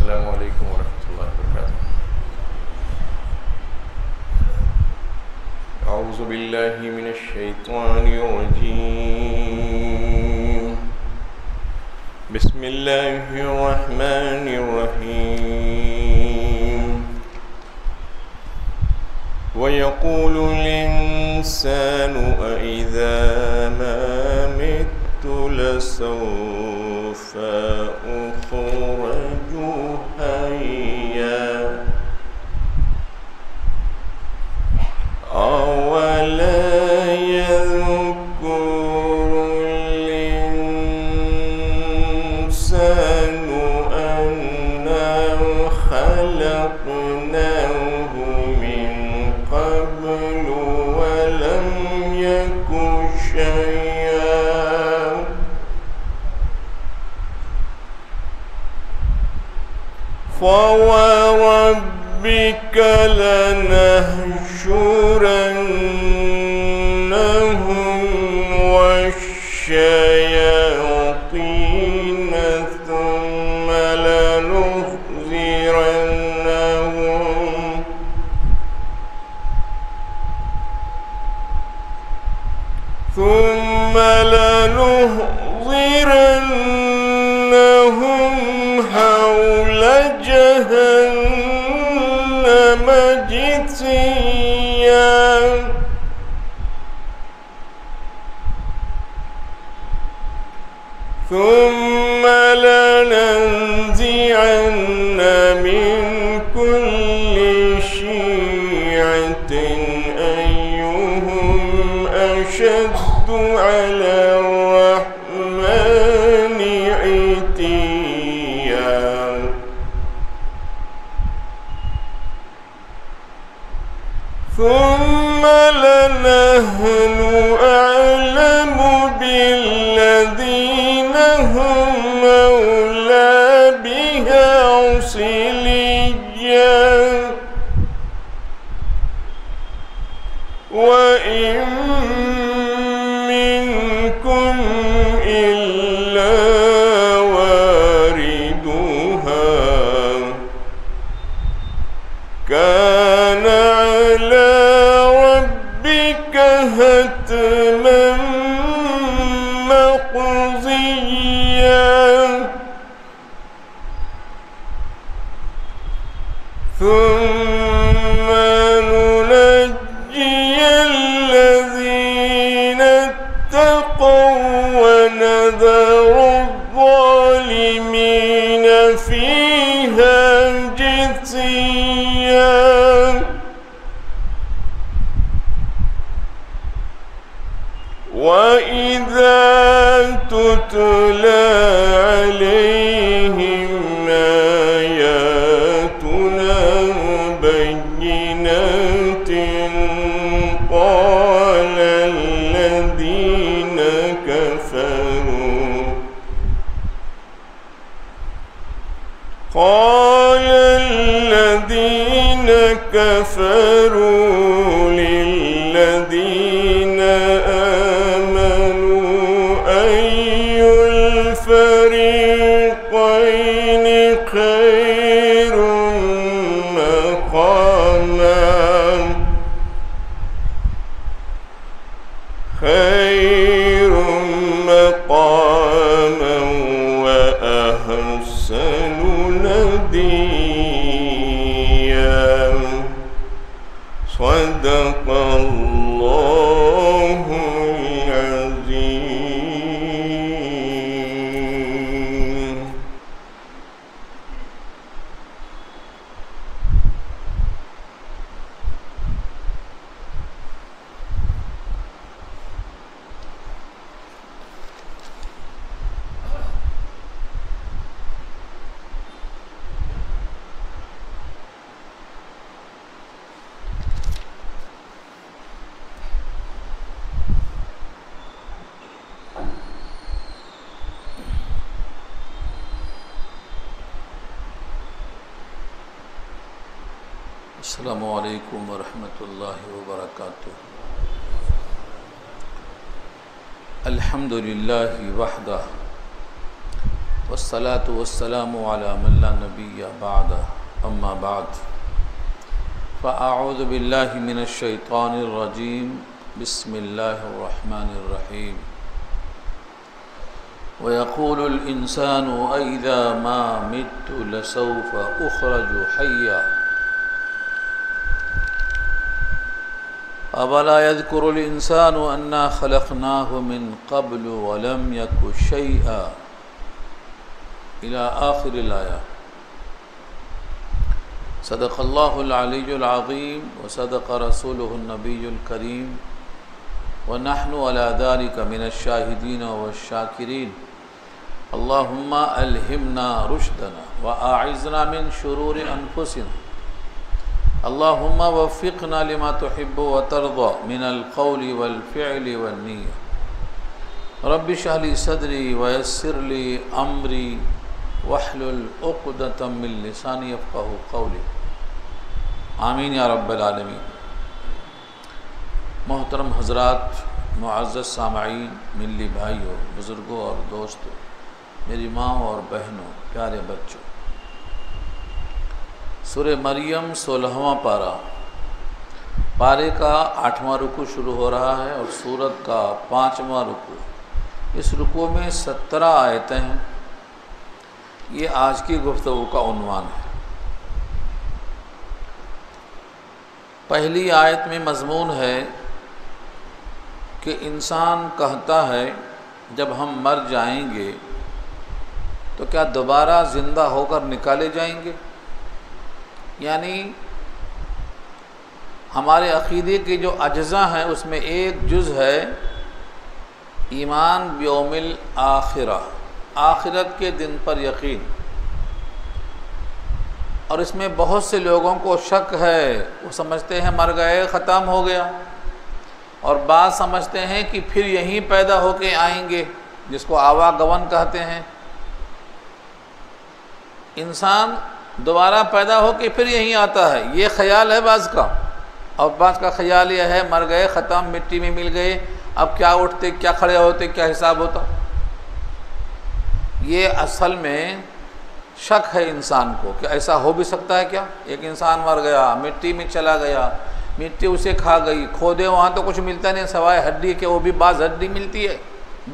السلام عليكم ورحمة الله وبركاته. أعوذ بالله من الشيطان الرجيم. بسم الله الرحمن الرحيم. ويقول الإنسان أإذا ما مت لسوف أخرج حيا أولا يذكر الإنسان أنا خلقناه من قبل ولم يك شيئا فوربك لنحشرنهم والشياطين ثم لنحضرنهم حول جهنم جثيا ثم لننزعن من كل شيعة أيهم أشد على الرحمن عتيا ثم لنحن أعلم بالذين هم أولى بها صليا وإن منكم إلا واردها كان على ربك هتما مقضيا ثم ننجي الذين اتقوا ونذر الظالمين فيها جثيا وإذا تتلى عليهم آياتنا بينات قال الذين كفروا للذين آمنوا أي الفريقين خير مقاما وأحسن نديا صدق الله العظيم. السلام عليكم ورحمة الله وبركاته. الحمد لله وحده والصلاة والسلام على من لا نبي بعده أما بعد فأعوذ بالله من الشيطان الرجيم بسم الله الرحمن الرحيم ويقول الإنسان أإذا ما مت لسوف أخرج حيا أولا يذكر الإنسان أنا خلقناه من قبل ولم يك شيئا إلى آخر الآية. صدق الله العلي العظيم وصدق رسوله النبي الكريم ونحن على ذلك من الشاهدين والشاكرين. اللهم ألهمنا رشدنا وأعذنا من شرور أنفسنا. اللهم وفقنا لما تحب وترضى من القول والفعل والنية. رب اشرح لي صدري ويسر لي أمري واحلل عقدة من لساني يفقهوا قولي. آمین یا رب العالمین. محترم حضرات، معزز سامعین، ملی بھائیوں، بزرگوں اور دوستوں، میری ماں اور بہنوں، پیارے بچوں، سورہ مریم 16واں پارے کا 8واں رکوع شروع ہو رہا ہے اور سورت کا 5واں رکوع. اس رکوع میں 17 آیتیں ہیں. یہ آج کی گفتگو کا عنوان ہے. پہلی آیت میں مضمون ہے کہ انسان کہتا ہے جب ہم مر جائیں گے تو کیا دوبارہ زندہ ہو کر نکالے جائیں گے؟ یعنی ہمارے عقیدے کے جو اجزاء ہیں اس میں ایک جز ہے ایمان بیوم الآخرہ، آخرت کے دن پر یقین. اور اس میں بہت سے لوگوں کو شک ہے. وہ سمجھتے ہیں مر گئے، ختم ہو گیا، اور بعض سمجھتے ہیں کہ پھر یہیں پیدا ہو کے آئیں گے، جس کو آواگون کہتے ہیں. انسان دوبارہ پیدا ہو کے پھر یہیں آتا ہے، یہ خیال ہے بعض کا. اور بعض کا خیال یہ ہے مر گئے، ختم، مٹی میں مل گئے، اب کیا اٹھتے، کیا کھڑے ہوتے، کیا حساب ہوتا. یہ اصل میں شک ہے انسان کو کہ ایسا ہو بھی سکتا ہے کیا؟ ایک انسان مر گیا، مٹی میں چلا گیا، مٹی اسے کھا گئی، کھودے وہاں تو کچھ ملتا نہیں سوائے ہڈی کے. وہ بھی بعض ہڈی ملتی ہے،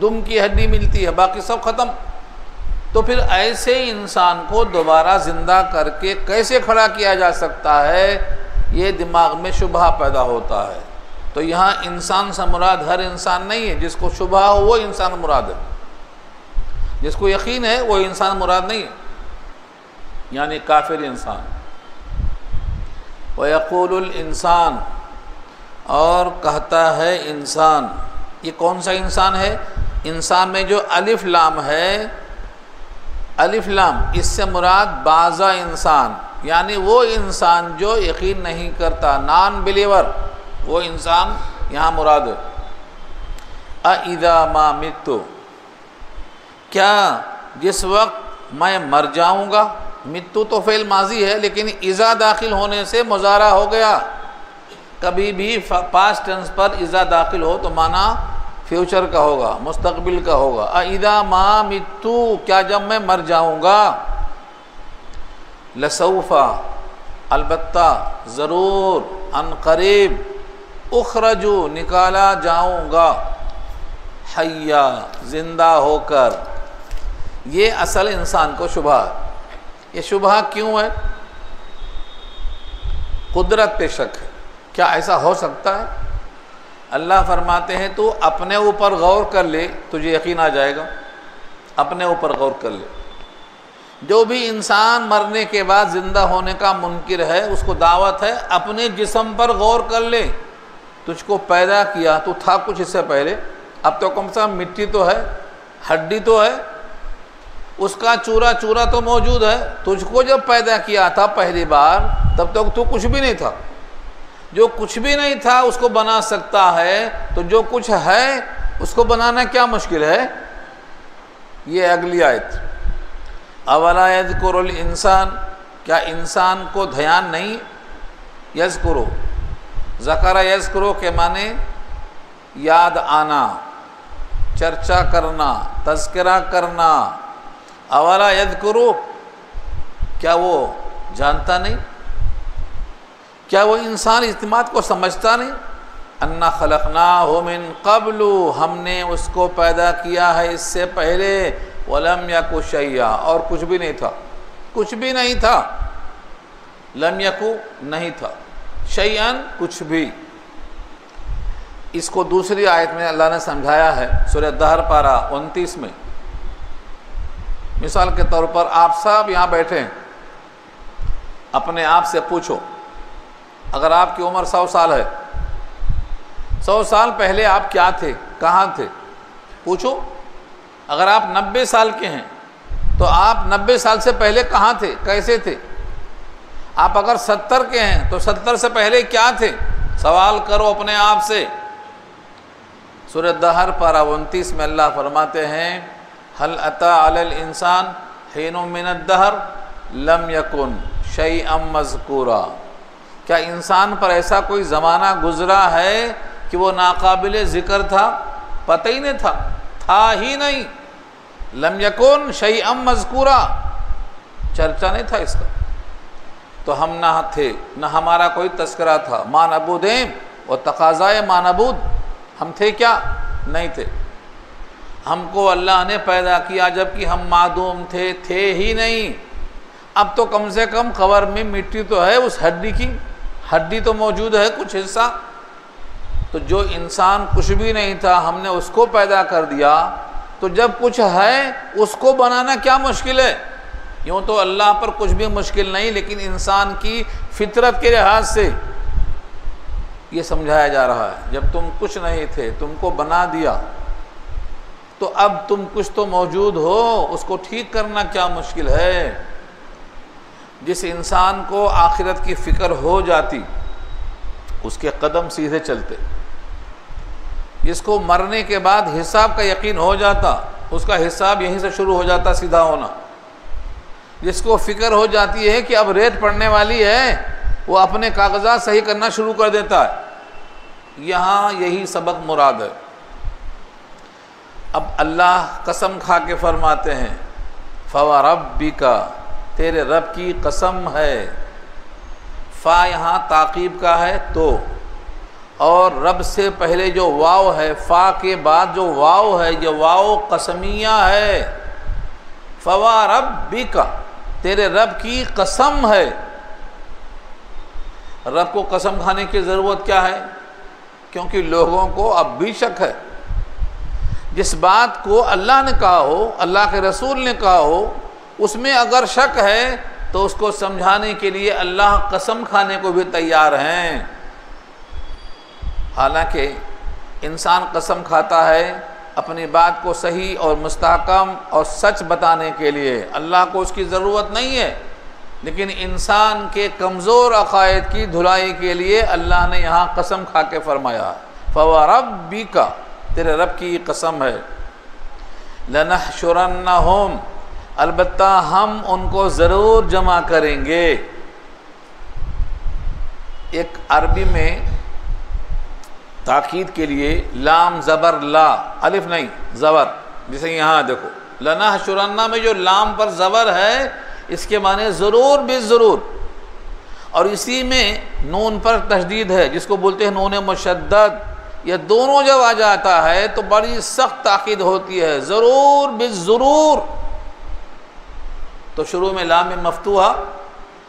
دم کی ہڈی ملتی ہے، باقی سب ختم. تو پھر ایسے انسان کو دوبارہ زندہ کر کے کیسے کھڑا کیا جا سکتا ہے؟ یہ دماغ میں شبہ پیدا ہوتا ہے. تو یہاں انسان سے مراد ہر انسان نہیں ہے. جس کو شبہ ہو وہ انسان مراد ہے، جس کو یقین ہے وہ انسان مراد نہیں ہے، یعنی کافر انسان. وَيَقُولُ الْإِنسان، اور کہتا ہے انسان. یہ کون سا انسان ہے؟ انسان میں جو الف لام ہے، الف لام، اس سے مراد بعضا انسان، یعنی وہ انسان جو یقین نہیں کرتا، نان بلیور، وہ انسان یہاں مراد ہے. اَإِذَا مَا مِتُّ، کیا جس وقت میں مر جاؤں گا. متو تو فعل ماضی ہے لیکن اذا داخل ہونے سے مضارع ہو گیا. کبھی بھی پاسٹ ٹینس پر اذا داخل ہو تو معنی فیوچر کا ہوگا، مستقبل کا ہوگا. اذا ما متو، کیا جب میں مر جاؤں گا. لسوف، البتہ، ضرور، ان قریب، اخرجو، نکالا جاؤں گا، حیا، زندہ ہو کر. یہ اصل انسان کو شبہ ہے. یہ شبہ کیوں ہے؟ قدرت پہ شک ہے. کیا ایسا ہو سکتا ہے؟ اللہ فرماتے ہیں تو اپنے اوپر غور کر لے، تجھے یقین آ جائے گا. اپنے اوپر غور کر لے. جو بھی انسان مرنے کے بعد زندہ ہونے کا منکر ہے اس کو دعوت ہے اپنے جسم پر غور کر لے. تجھ کو پیدا کیا تو تھا کچھ اس سے پہلے، اب تو کم سے کم مٹی تو ہے، ہڈی تو ہے، اس کا چورا چورا تو موجود ہے. تجھ کو جب پیدا کیا تھا پہلی بار تب تک تو کچھ بھی نہیں تھا. جو کچھ بھی نہیں تھا اس کو بنا سکتا ہے، تو جو کچھ ہے اس کو بنانا کیا مشکل ہے؟ یہ اگلی آیت. اولا یذکر الانسان، کیا انسان کو دھیان نہیں؟ یذکرو، ذکر یذکرو کے معنی یاد آنا، چرچا کرنا، تذکرہ کرنا. اولا یذکرو، کیا وہ جانتا نہیں، کیا وہ انسان اس بات کو سمجھتا نہیں، انا خلقناہ من قبل، ہم نے اس کو پیدا کیا ہے اس سے پہلے، ولم یک شیئا، اور کچھ بھی نہیں تھا، کچھ بھی نہیں تھا، لم یکو نہیں تھا، شیئن کچھ بھی۔ اس کو دوسری آیت میں اللہ نے سمجھایا ہے سورہ دہر پارہ 29 میں۔ مثال کے طور پر آپ سب یہاں بیٹھے ہیں، اپنے آپ سے پوچھو، اگر آپ کی عمر 100 سال ہے، 100 سال پہلے آپ کیا تھے، کہاں تھے؟ پوچھو۔ اگر آپ 90 سال کے ہیں تو آپ 90 سال سے پہلے کہاں تھے، کیسے تھے؟ آپ اگر 70 کے ہیں تو 70 سے پہلے کیا تھے؟ سوال کرو اپنے آپ سے۔ سورہ دہر پارہ 29 میں اللہ فرماتے ہیں هل اتى علی الانسان حین من الدہر لم یکن شیئا مذکورا، کیا انسان پر ایسا کوئی زمانہ گزرا ہے کہ وہ ناقابل ذکر تھا، پتہ ہی نہیں تھا ہی نہیں، لم یکن شیئا مذکورا، چرچا نہیں تھا اس کا، تو ہم نہ تھے، نہ ہمارا کوئی تذکرہ تھا، ما نعبدہم، اور تقاضائے ما نعبود، ہم تھے کیا؟ نہیں تھے۔ ہم کو اللہ نے پیدا کیا جبکہ ہم معدوم تھے ہی نہیں۔ اب تو کم سے کم قبر میں مٹی تو ہے، اس ہڈی کی ہڈی تو موجود ہے، کچھ حصہ۔ تو جو انسان کچھ بھی نہیں تھا ہم نے اس کو پیدا کر دیا، تو جب کچھ ہے اس کو بنانا کیا مشکل ہے؟ یوں تو اللہ پر کچھ بھی مشکل نہیں، لیکن انسان کی فطرت کے لحاظ سے یہ سمجھایا جا رہا ہے جب تم کچھ نہیں تھے تم کو بنا دیا، تو اب تم کچھ تو موجود ہو، اس کو ٹھیک کرنا کیا مشکل ہے؟ جس انسان کو آخرت کی فکر ہو جاتی اس کے قدم سیدھے چلتے، جس کو مرنے کے بعد حساب کا یقین ہو جاتا اس کا حساب یہیں سے شروع ہو جاتا سیدھا ہونا، جس کو فکر ہو جاتی ہے کہ اب ریت پڑنے والی ہے وہ اپنے کاغذات صحیح کرنا شروع کر دیتا ہے۔ یہاں یہی سبق مراد ہے۔ اب اللہ قسم کھا کے فرماتے ہیں فَوَرَبِّكَ، تیرے رب کی قسم ہے، فا یہاں تعقیب کا ہے تو، اور رب سے پہلے جو واو ہے، فا کے بعد جو واو ہے یہ واو قسمیہ ہے، فَوَرَبِّكَ، تیرے رب کی قسم ہے۔ رب کو قسم کھانے کی ضرورت کیا ہے؟ کیونکہ لوگوں کو اب بھی شک ہے۔ جس بات کو اللہ نے کہا ہو، اللہ کے رسول نے کہا ہو، اس میں اگر شک ہے تو اس کو سمجھانے کے لیے اللہ قسم کھانے کو بھی تیار ہیں۔ حالانکہ انسان قسم کھاتا ہے اپنی بات کو صحیح اور مستحکم اور سچ بتانے کے لیے، اللہ کو اس کی ضرورت نہیں ہے، لیکن انسان کے کمزور عقائد کی دھلائی کے لیے اللہ نے یہاں قسم کھا کے فرمایا فَوَرَبِّكَ، تیرے رب کی قسم ہے، لَنَحْشُرَنَّهُمْ، البتہ ہم ان کو ضرور جمع کریں گے۔ ایک عربی میں تاکید کے لیے لام زبر لا، الف نہیں زبر، جیسے یہاں دیکھو لَنَحْشُرَنَّ میں جو لام پر زبر ہے اس کے معنی ضرور بالضرور، اور اسی میں نون پر تشدید ہے جس کو بولتے ہیں نون مشدد، یہ دونوں جب آ جاتا ہے تو بڑی سخت تاکید ہوتی ہے، ضرور بالضرور۔ تو شروع میں لام مفتوحہ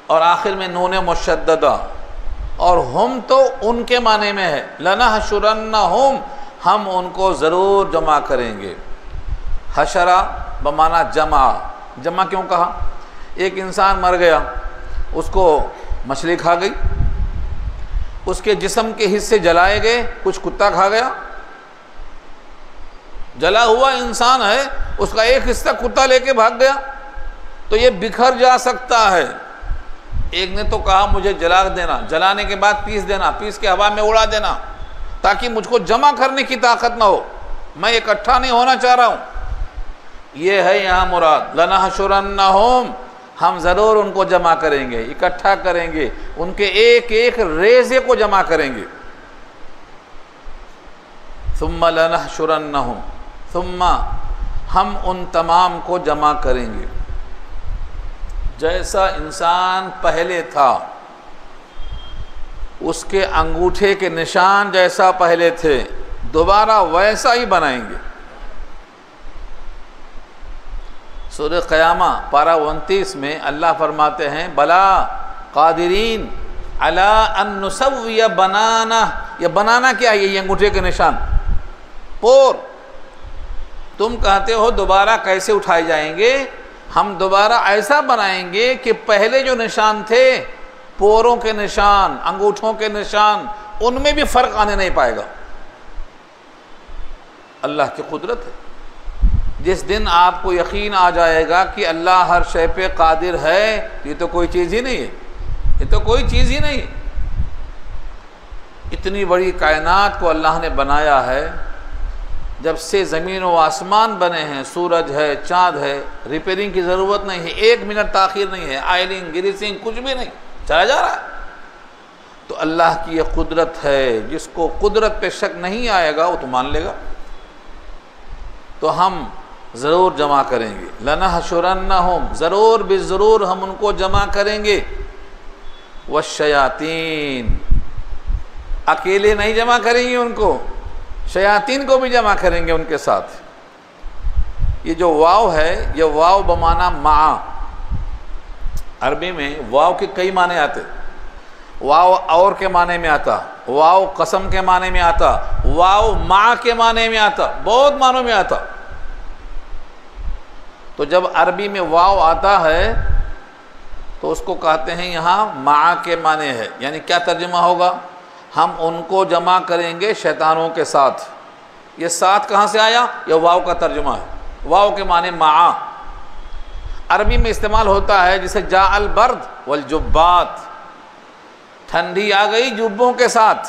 اور آخر میں نون مشددہ، اور ہم تو ان کے معنی میں ہے، لَنَحْشُرَنَّهُمْ، ہم ان کو ضرور جمع کریں گے۔ حشرہ بمعنی جمع، جمع کیوں کہا؟ ایک انسان مر گیا، اس کو مچھلی کھا گئی، اس کے جسم کے حصے جلائے گئے، کچھ کتا کھا گیا، جلا ہوا انسان ہے اس کا ایک حصہ کتا لے کے بھاگ گیا، تو یہ بکھر جا سکتا ہے۔ ایک نے تو کہا مجھے جلا دینا، جلانے کے بعد پیس دینا، پیس کے ہوا میں اڑا دینا تاکہ مجھ کو جمع کرنے کی طاقت نہ ہو، میں اکٹھا نہیں ہونا چاہ رہا ہوں۔ یہ ہے یہاں مراد، لَنَحْشُرَنَّهُمْ، ہم ضرور ان کو جمع کریں گے، اکٹھا کریں گے، ان کے ایک ایک ریزے کو جمع کریں گے۔ ثُمَّ لَنَحْشُرَنَّهُمْ، ثُمَّ ہم ان تمام کو جمع کریں گے۔ جیسا انسان پہلے تھا، اس کے انگوٹھے کے نشان جیسا پہلے تھے، دوبارہ ویسا ہی بنائیں گے۔ سورہ قیامہ پارہ 29 میں اللہ فرماتے ہیں بلا قادرین علی ان نسوی بنانا۔ یہ بنانا کیا ہے؟ یہ انگوٹھے کے نشان، پور۔ تم کہتے ہو دوبارہ کیسے اٹھائے جائیں گے؟ ہم دوبارہ ایسا بنائیں گے کہ پہلے جو نشان تھے، پوروں کے نشان، انگوٹھوں کے نشان، ان میں بھی فرق آنے نہیں پائے گا۔ اللہ کی قدرت ہے۔ جس دن آپ کو یقین آ جائے گا کہ اللہ ہر شے پہ قادر ہے، یہ تو کوئی چیز ہی نہیں ہے، یہ تو کوئی چیز ہی نہیں ہے۔ اتنی بڑی کائنات کو اللہ نے بنایا ہے، جب سے زمین و آسمان بنے ہیں، سورج ہے، چاند ہے، ریپیئرنگ کی ضرورت نہیں ہے، 1 منٹ تاخیر نہیں ہے، آئلنگ گریسنگ کچھ بھی نہیں، چلا جا رہا ہے۔ تو اللہ کی یہ قدرت ہے، جس کو قدرت پہ شک نہیں آئے گا وہ تو مان لے گا۔ تو ہم ضرور جمع کریں گے، لَنَحْشُرَنَّهُمْ، ضرور بالضرور ہم ان کو جمع کریں گے۔ وَالشَّيَاطِينَ، اکیلے نہیں جمع کریں گے ان کو، شیاطین کو بھی جمع کریں گے ان کے ساتھ۔ یہ جو واو ہے، یہ واو بمعنی مع۔ عربی میں واو کے کئی معنی آتے، واو اور کے معنی میں آتا، واو قسم کے معنی میں آتا، واو مع کے معنی میں آتا، بہت معنوں میں آتا۔ تو جب عربی میں واو آتا ہے تو اس کو کہتے ہیں یہاں مع کے معنی ہے، یعنی کیا ترجمہ ہوگا؟ ہم ان کو جمع کریں گے شیطانوں کے ساتھ۔ یہ ساتھ کہاں سے آیا؟ یہ واو کا ترجمہ ہے، واو کے معنی مع۔ عربی میں استعمال ہوتا ہے جسے جاء البرد والجبات، ٹھنڈی آ گئی جبوں کے ساتھ،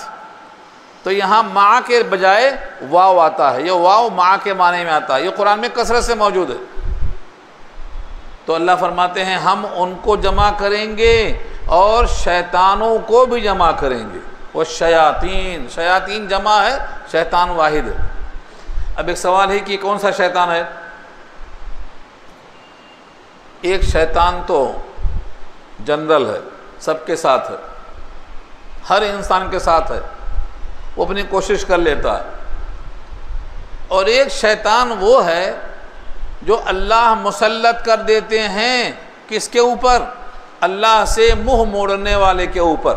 تو یہاں مع کے بجائے واو آتا ہے، یہ واو مع کے معنی میں آتا ہے، یہ قرآن میں کثرت سے موجود ہے۔ تو اللہ فرماتے ہیں ہم ان کو جمع کریں گے اور شیطانوں کو بھی جمع کریں گے۔ والشیاطین، شیاطین جمع ہے، شیطان واحد ہے۔ اب ایک سوال ہے کہ کون سا شیطان ہے؟ ایک شیطان تو جنرل ہے، سب کے ساتھ ہے، ہر انسان کے ساتھ ہے، وہ اپنی کوشش کر لیتا ہے۔ اور ایک شیطان وہ ہے جو اللہ مسلط کر دیتے ہیں، کس کے اوپر؟ اللہ سے منہ موڑنے والے کے اوپر۔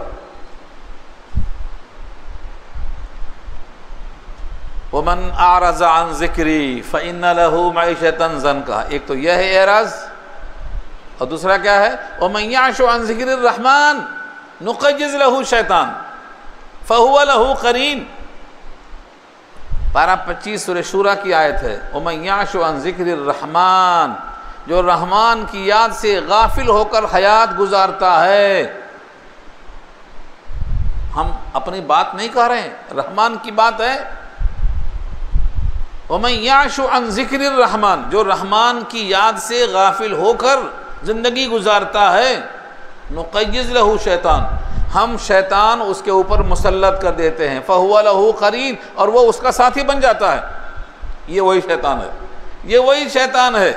وَمَنْ أَعْرَضَ عَنْ ذِكْرِي فَإِنَّ لَهُ مَعِيشَةً ضَنْكًا۔ ایک تو یہ ہے اعراض، اور دوسرا کیا ہے؟ وَمَنْ يَعْشُ عَنْ ذِكْرِ الرَّحْمَنِ نُقَيِّضْ لَهُ شَيْطَانٌ فَهُوَ لَهُ قَرِينٌ۔ پارہ 25 سورہ شورى کی آیت ہے، وَمَنْ يَعْشُ عَنْ ذِكْرِ الرَّحْمَنِ، جو رحمان کی یاد سے غافل ہو کر حیات گزارتا ہے۔ ہم اپنی بات نہیں کہہ رہے ہیں، رحمان کی بات ہے۔ وَمَنْ يَعْشُ عَنْ ذِكْرِ الرَّحْمَنِ، جو رحمان کی یاد سے غافل ہو کر زندگی گزارتا ہے، نُقَيِّضْ لَهُ شیطان، ہم شیطان اس کے اوپر مسلط کر دیتے ہیں، فَهُوَ لَهُ قَرِينٌ، اور وہ اس کا ساتھی بن جاتا ہے۔ یہ وہی شیطان ہے، یہ وہی شیطان ہے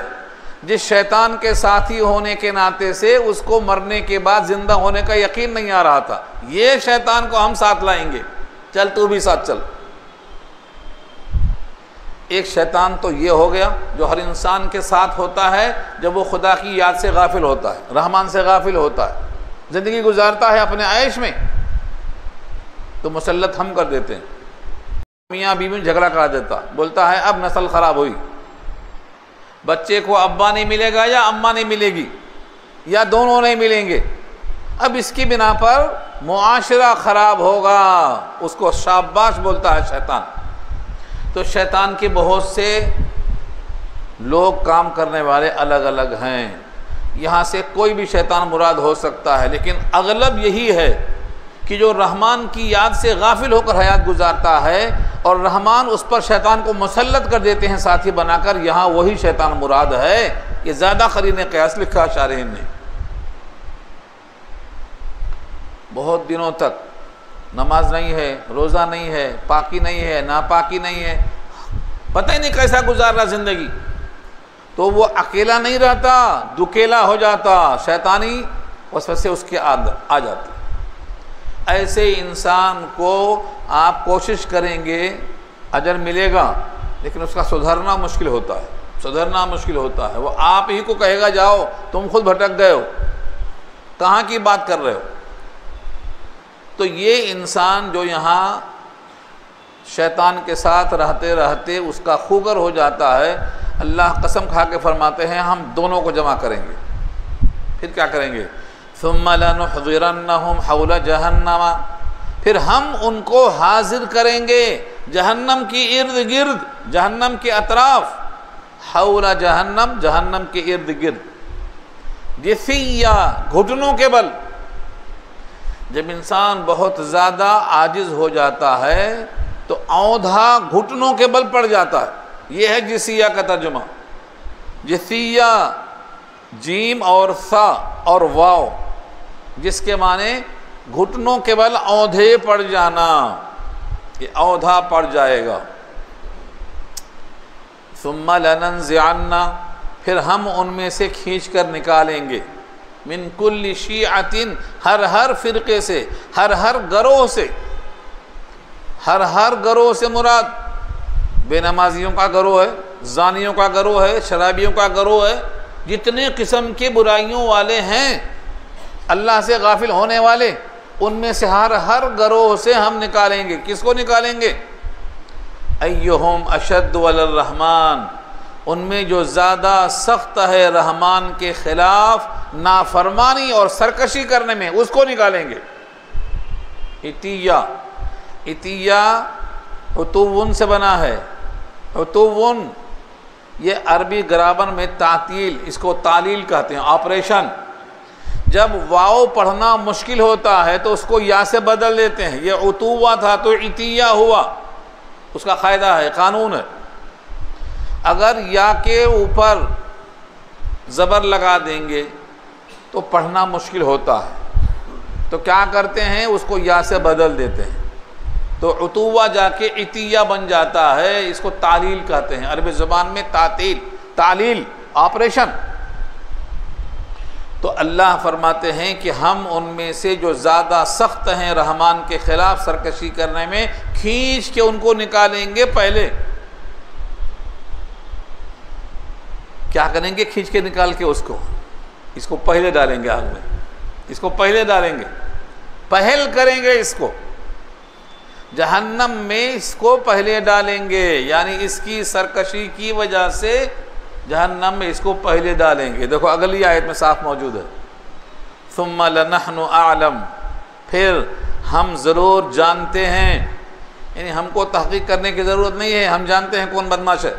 جس شیطان کے ساتھی ہونے کے ناطے سے اس کو مرنے کے بعد زندہ ہونے کا یقین نہیں آ رہا تھا۔ یہ شیطان کو ہم ساتھ لائیں گے، چل تو بھی ساتھ چل۔ ایک شیطان تو یہ ہو گیا جو ہر انسان کے ساتھ ہوتا ہے جب وہ خدا کی یاد سے غافل ہوتا ہے، رحمان سے غافل ہوتا ہے، زندگی گزارتا ہے اپنے عیش میں، تو مسلط ہم کر دیتے ہیں۔ میاں بیوی میں جھگڑا کرا دیتا، بولتا ہے اب نسل خراب ہوئی، بچے کو ابا نہیں ملے گا یا اماں نہیں ملے گی یا دونوں نہیں ملیں گے، اب اس کی بنا پر معاشرہ خراب ہوگا، اس کو شاباش بولتا ہے شیطان۔ تو شیطان کے بہت سے لوگ کام کرنے والے الگ الگ ہیں، یہاں سے کوئی بھی شیطان مراد ہو سکتا ہے، لیکن اغلب یہی ہے کہ جو رحمان کی یاد سے غافل ہو کر حیات گزارتا ہے اور رحمان اس پر شیطان کو مسلط کر دیتے ہیں ساتھی بنا کر، یہاں وہی شیطان مراد ہے۔ یہ زیادہ قرین قیاس لکھا شارحین نے۔ بہت دنوں تک نماز نہیں ہے، روزہ نہیں ہے، پاکی نہیں ہے، ناپاکی نہیں ہے، پتہ ہی نہیں کیسا گزار رہا زندگی، تو وہ اکیلا نہیں رہتا، دکیلا ہو جاتا، شیطانی وسوسے اس کے اندر آ جاتے۔ ایسے انسان کو آپ کوشش کریں گے اجر ملے گا، لیکن اس کا سدھرنا مشکل ہوتا ہے، سدھرنا مشکل ہوتا ہے۔ وہ آپ ہی کو کہے گا جاؤ، تم خود بھٹک گئے ہو، کہاں کی بات کر رہے ہو۔ تو یہ انسان جو یہاں شیطان کے ساتھ رہتے رہتے اس کا خوگر ہو جاتا ہے، اللہ قسم کھا کے فرماتے ہیں ہم دونوں کو جمع کریں گے۔ پھر کیا کریں گے؟ ثم لنحضرنہم حول جہنم، پھر ہم ان کو حاضر کریں گے جہنم کی ارد گرد، جہنم کے اطراف، حول جہنم، جہنم کے ارد گرد، جثیا، گھٹنوں کے بل۔ جب انسان بہت زیادہ عاجز ہو جاتا ہے تو اوندھا گھٹنوں کے بل پڑ جاتا ہے، یہ ہے جثیا کا ترجمہ۔ جثیا جیم اور سا اور واو، جس کے معنی گھٹنوں کے بل اوندھے پڑ جانا، یہ اوندھا پڑ جائے گا۔ ثم لننزعن، پھر ہم ان میں سے کھینچ کر نکالیں گے، من کل شیعۃ، ہر فرقے سے، ہر گروہ سے، ہر گروہ سے مراد بے نمازیوں کا گروہ ہے، زانیوں کا گروہ ہے، شرابیوں کا گروہ ہے، جتنے قسم کے برائیوں والے ہیں، اللہ سے غافل ہونے والے، ان میں سے ہر گروہ سے ہم نکالیں گے۔ کس کو نکالیں گے؟ ایہم اشد علی الرحمن، ان میں جو زیادہ سخت ہے رحمان کے خلاف نافرمانی اور سرکشی کرنے میں، اس کو نکالیں گے۔ عطیہ عتوون سے بنا ہے، عتوون یہ عربی گرامر میں تعطیل، اس کو تعلیل کہتے ہیں، آپریشن۔ جب واو پڑھنا مشکل ہوتا ہے تو اس کو یا سے بدل دیتے ہیں، یہ عتوہ تھا تو عطیہ ہوا، اس کا قاعدہ ہے، قانون ہے۔ اگر یا کے اوپر زبر لگا دیں گے تو پڑھنا مشکل ہوتا ہے، تو کیا کرتے ہیں؟ اس کو یا سے بدل دیتے ہیں، تو عتوہ جا کے عطیہ بن جاتا ہے۔ اس کو تعلیل کہتے ہیں، عربی زبان میں تعلیل، آپریشن۔ تو اللہ فرماتے ہیں کہ ہم ان میں سے جو زیادہ سخت ہیں رحمان کے خلاف سرکشی کرنے میں، کھینچ کے ان کو نکالیں گے۔ پہلے کیا کریں گے؟ کھینچ کے نکال کے اس کو پہلے ڈالیں گے آگ میں، اس کو پہلے ڈالیں گے، پہل کریں گے، اس کو جہنم میں اس کو پہلے ڈالیں گے، یعنی اس کی سرکشی کی وجہ سے جہنم میں اس کو پہلے ڈالیں گے۔ دیکھو اگلی آیت میں صاف موجود ہے، ثم لنحن اعلم، پھر ہم ضرور جانتے ہیں، یعنی ہم کو تحقیق کرنے کی ضرورت نہیں ہے، ہم جانتے ہیں کون بدماش ہے۔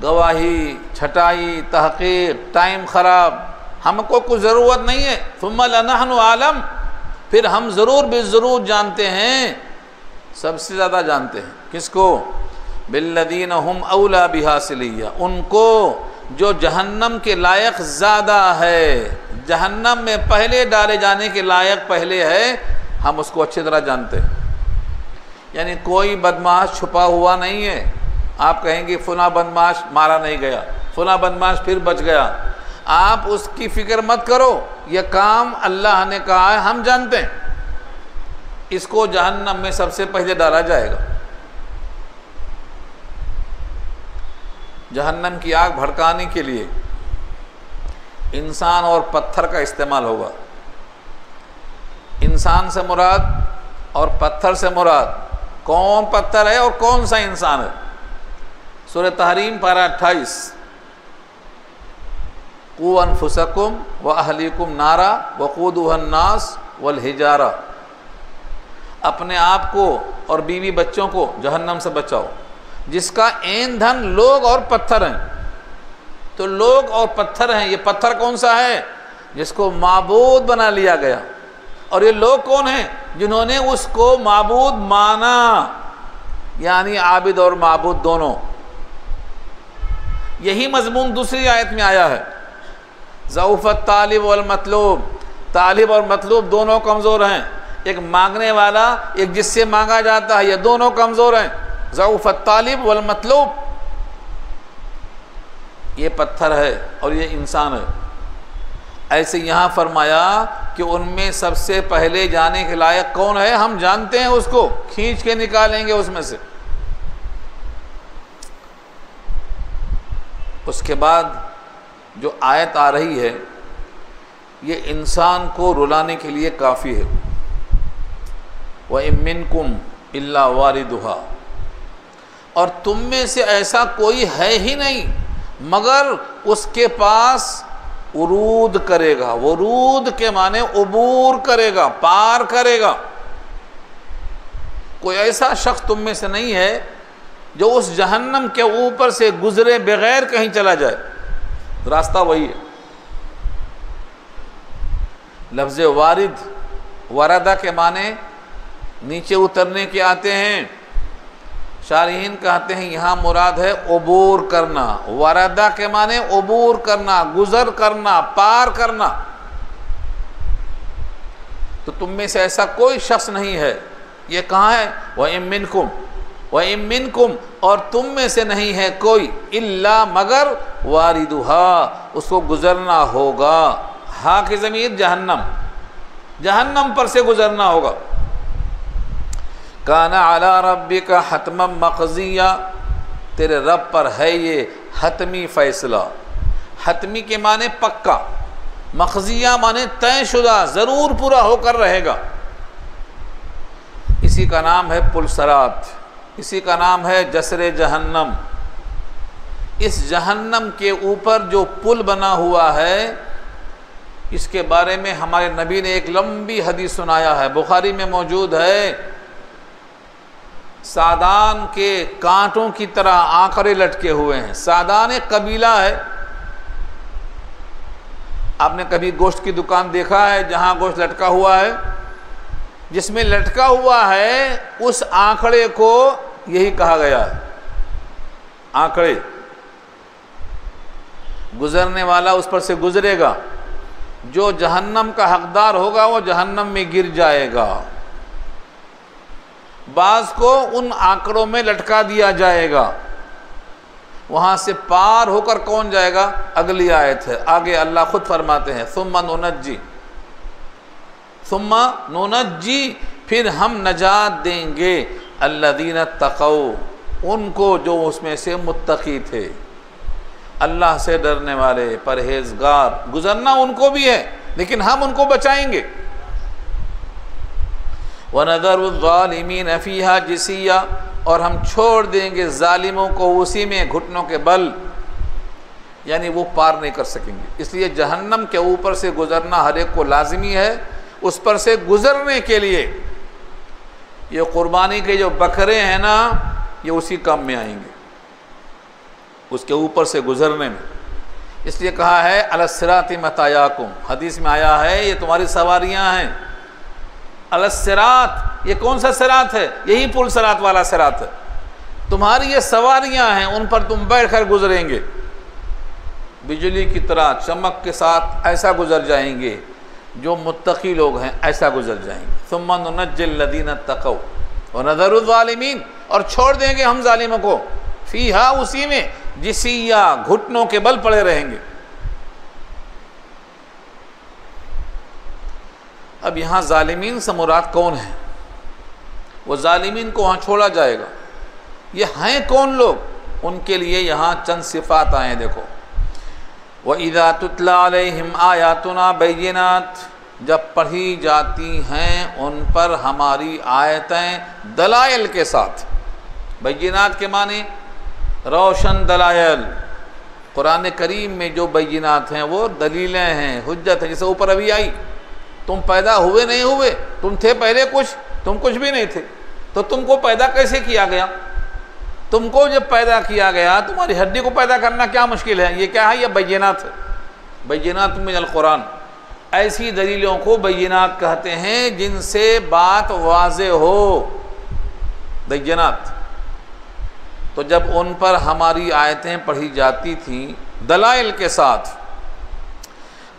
گواہی، چھٹائی، تحقیق، ٹائم خراب، ہم کو کچھ ضرورت نہیں ہے۔ ثم لنحن اعلم، پھر ہم ضرور بالضرور جانتے ہیں، سب سے زیادہ جانتے ہیں، کس کو؟ بالذین ہم اولی بہا صلیہ، ان کو جو جہنم کے لائق زیادہ ہے، جہنم میں پہلے ڈالے جانے کے لائق پہلے ہے، ہم اس کو اچھی طرح جانتے ہیں۔ یعنی کوئی بدماش چھپا ہوا نہیں ہے، آپ کہیں گے فلاں بدماش مارا نہیں گیا، فلاں بدماش پھر بچ گیا، آپ اس کی فکر مت کرو، یہ کام اللہ نے کہا ہے، ہم جانتے ہیں، اس کو جہنم میں سب سے پہلے ڈالا جائے گا۔ جہنم کی آگ بھڑکانے کے لیے انسان اور پتھر کا استعمال ہوگا۔ انسان سے مراد اور پتھر سے مراد کون پتھر ہے اور کون سا انسان ہے؟ سورہ تحریم پارہ 28، قوا انفسکم واہلیکم نارا وقودها الناس والحجارہ، اپنے آپ کو اور بیوی بچوں کو جہنم سے بچاؤ، جس کا ایندھن لوگ اور پتھر ہیں۔ تو لوگ اور پتھر ہیں، یہ پتھر کون سا ہے؟ جس کو معبود بنا لیا گیا، اور یہ لوگ کون ہیں؟ جنہوں نے اس کو معبود مانا، یعنی عابد اور معبود دونوں۔ یہی مضمون دوسری آیت میں آیا ہے، ضعف الطالب والمطلوب، طالب اور مطلوب دونوں کمزور ہیں، ایک مانگنے والا ایک جس سے مانگا جاتا ہے، یہ دونوں کمزور ہیں، ضعف الطالب والمطلوب۔ یہ پتھر ہے اور یہ انسان ہے۔ ایسے یہاں فرمایا کہ ان میں سب سے پہلے جانے کے لائق کون ہے، ہم جانتے ہیں، اس کو کھینچ کے نکالیں گے اس میں سے۔ اس کے بعد جو آیت آ رہی ہے یہ انسان کو رلانے کے لیے کافی ہے۔ وَإِن مِّنكُمْ إِلَّا وَارِدُهَا، اور تم میں سے ایسا کوئی ہے ہی نہیں مگر اس کے پاس عروج کرے گا۔ ورود کے معنی عبور کرے گا، پار کرے گا۔ کوئی ایسا شخص تم میں سے نہیں ہے جو اس جہنم کے اوپر سے گزرے بغیر کہیں چلا جائے، راستہ وہی ہے۔ لفظ وارد، وردہ کے معنی نیچے اترنے کے آتے ہیں، شارحین کہتے ہیں یہاں مراد ہے عبور کرنا۔ وردہ کے معنی عبور کرنا، گزر کرنا، پار کرنا۔ تو تم میں سے ایسا کوئی شخص نہیں ہے، یہ کہاں ہے؟ وَإِن مِّنكُمْ، وَإِن مِّنكُمْ، اور تم میں سے نہیں ہے کوئی، إِلَّا مگر وَارِدُهَا، اس کو گزرنا ہوگا۔ ہاں کی ضمیر جہنم، جہنم پر سے گزرنا ہوگا۔ کان علی ربک حتما مقضیہ، تیرے رب پر ہے یہ حتمی فیصلہ۔ حتمی کے معنی پکا، مقضیہ معنی طے شدہ، ضرور پورا ہو کر رہے گا۔ اسی کا نام ہے پل صراط، اسی کا نام ہے جسر جہنم۔ اس جہنم کے اوپر جو پل بنا ہوا ہے اس کے بارے میں ہمارے نبی نے ایک لمبی حدیث سنایا ہے، بخاری میں موجود ہے۔ سادان کے کانٹوں کی طرح آنکڑے لٹکے ہوئے ہیں۔ سادان ایک قبیلہ ہے، آپ نے کبھی گوشت کی دکان دیکھا ہے جہاں گوشت لٹکا ہوا ہے؟ جس میں لٹکا ہوا ہے اس آنکڑے کو یہی کہا گیا ہے، آنکڑے۔ گزرنے والا اس پر سے گزرے گا، جو جہنم کا حقدار ہوگا وہ جہنم میں گر جائے گا۔ بعض کو ان آنکڑوں میں لٹکا دیا جائے گا، وہاں سے پار ہو کر کون جائے گا؟ اگلی آیت ہے، آگے اللہ خود فرماتے ہیں ثم ننجی، ثم ننجی، پھر ہم نجات دیں گے الذین اتقوا، ان کو جو اس میں سے متقی تھے، اللہ سے ڈرنے والے، پرہیزگار۔ گزرنا ان کو بھی ہے لیکن ہم ان کو بچائیں گے۔ وَنَذَرُ الظَّالِمِينَ فِيهَا جِثِيًّا، اور ہم چھوڑ دیں گے ظالموں کو اسی میں گھٹنوں کے بل، یعنی وہ پار نہیں کر سکیں گے۔ اس لیے جہنم کے اوپر سے گزرنا ہر ایک کو لازمی ہے۔ اس پر سے گزرنے کے لیے یہ قربانی کے جو بکرے ہیں نا، یہ اسی کام میں آئیں گے، اس کے اوپر سے گزرنے میں۔ اس لیے کہا ہے علی الصراط مطایاکم، حدیث میں آیا ہے یہ تمہاری سواریاں ہیں۔ علی الصراط، یہ کون سا صراط ہے؟ یہی پل صراط والا صراط ہے۔ تمہاری یہ سواریاں ہیں، ان پر تم بیٹھ کر گزریں گے، بجلی کی طرح چمک کے ساتھ ایسا گزر جائیں گے۔ جو متقی لوگ ہیں ایسا گزر جائیں گے۔ ثم ننجی الذین اتقوا ونذر الظالمین، اور چھوڑ دیں گے ہم ظالموں کو، فیہا، اسی میں، جثیا، گھٹنوں کے بل پڑے رہیں گے۔ اب یہاں ظالمین سے مراد کون ہیں؟ وہ ظالمین کو وہاں چھوڑا جائے گا۔ یہ ہیں کون لوگ؟ ان کے لیے یہاں چند صفات آئیں، دیکھو۔ وَإِذَا تُتْلَى عَلَيْهِمْ آيَاتُنَا بَيِّنَاتٍ، جب پڑھی جاتی ہیں ان پر ہماری آیتیں دلائل کے ساتھ۔ بینات کے معنی روشن دلائل۔ قرآن کریم میں جو بینات ہیں وہ دلیلیں ہیں، حجت ہیں، جیسے اوپر ابھی آئی، تم پیدا ہوئے نہیں ہوئے، تم تھے پہلے کچھ، تم کچھ بھی نہیں تھے، تو تم کو پیدا کیسے کیا گیا؟ تم کو جب پیدا کیا گیا، تمہاری ہڈی کو پیدا کرنا کیا مشکل ہے؟ یہ کیا ہے؟ یہ بینات ہے، بینات من القرآن۔ ایسی دلیلوں کو بینات کہتے ہیں جن سے بات واضح ہو، بینات۔ تو جب ان پر ہماری آیتیں پڑھی جاتی تھیں دلائل کے ساتھ،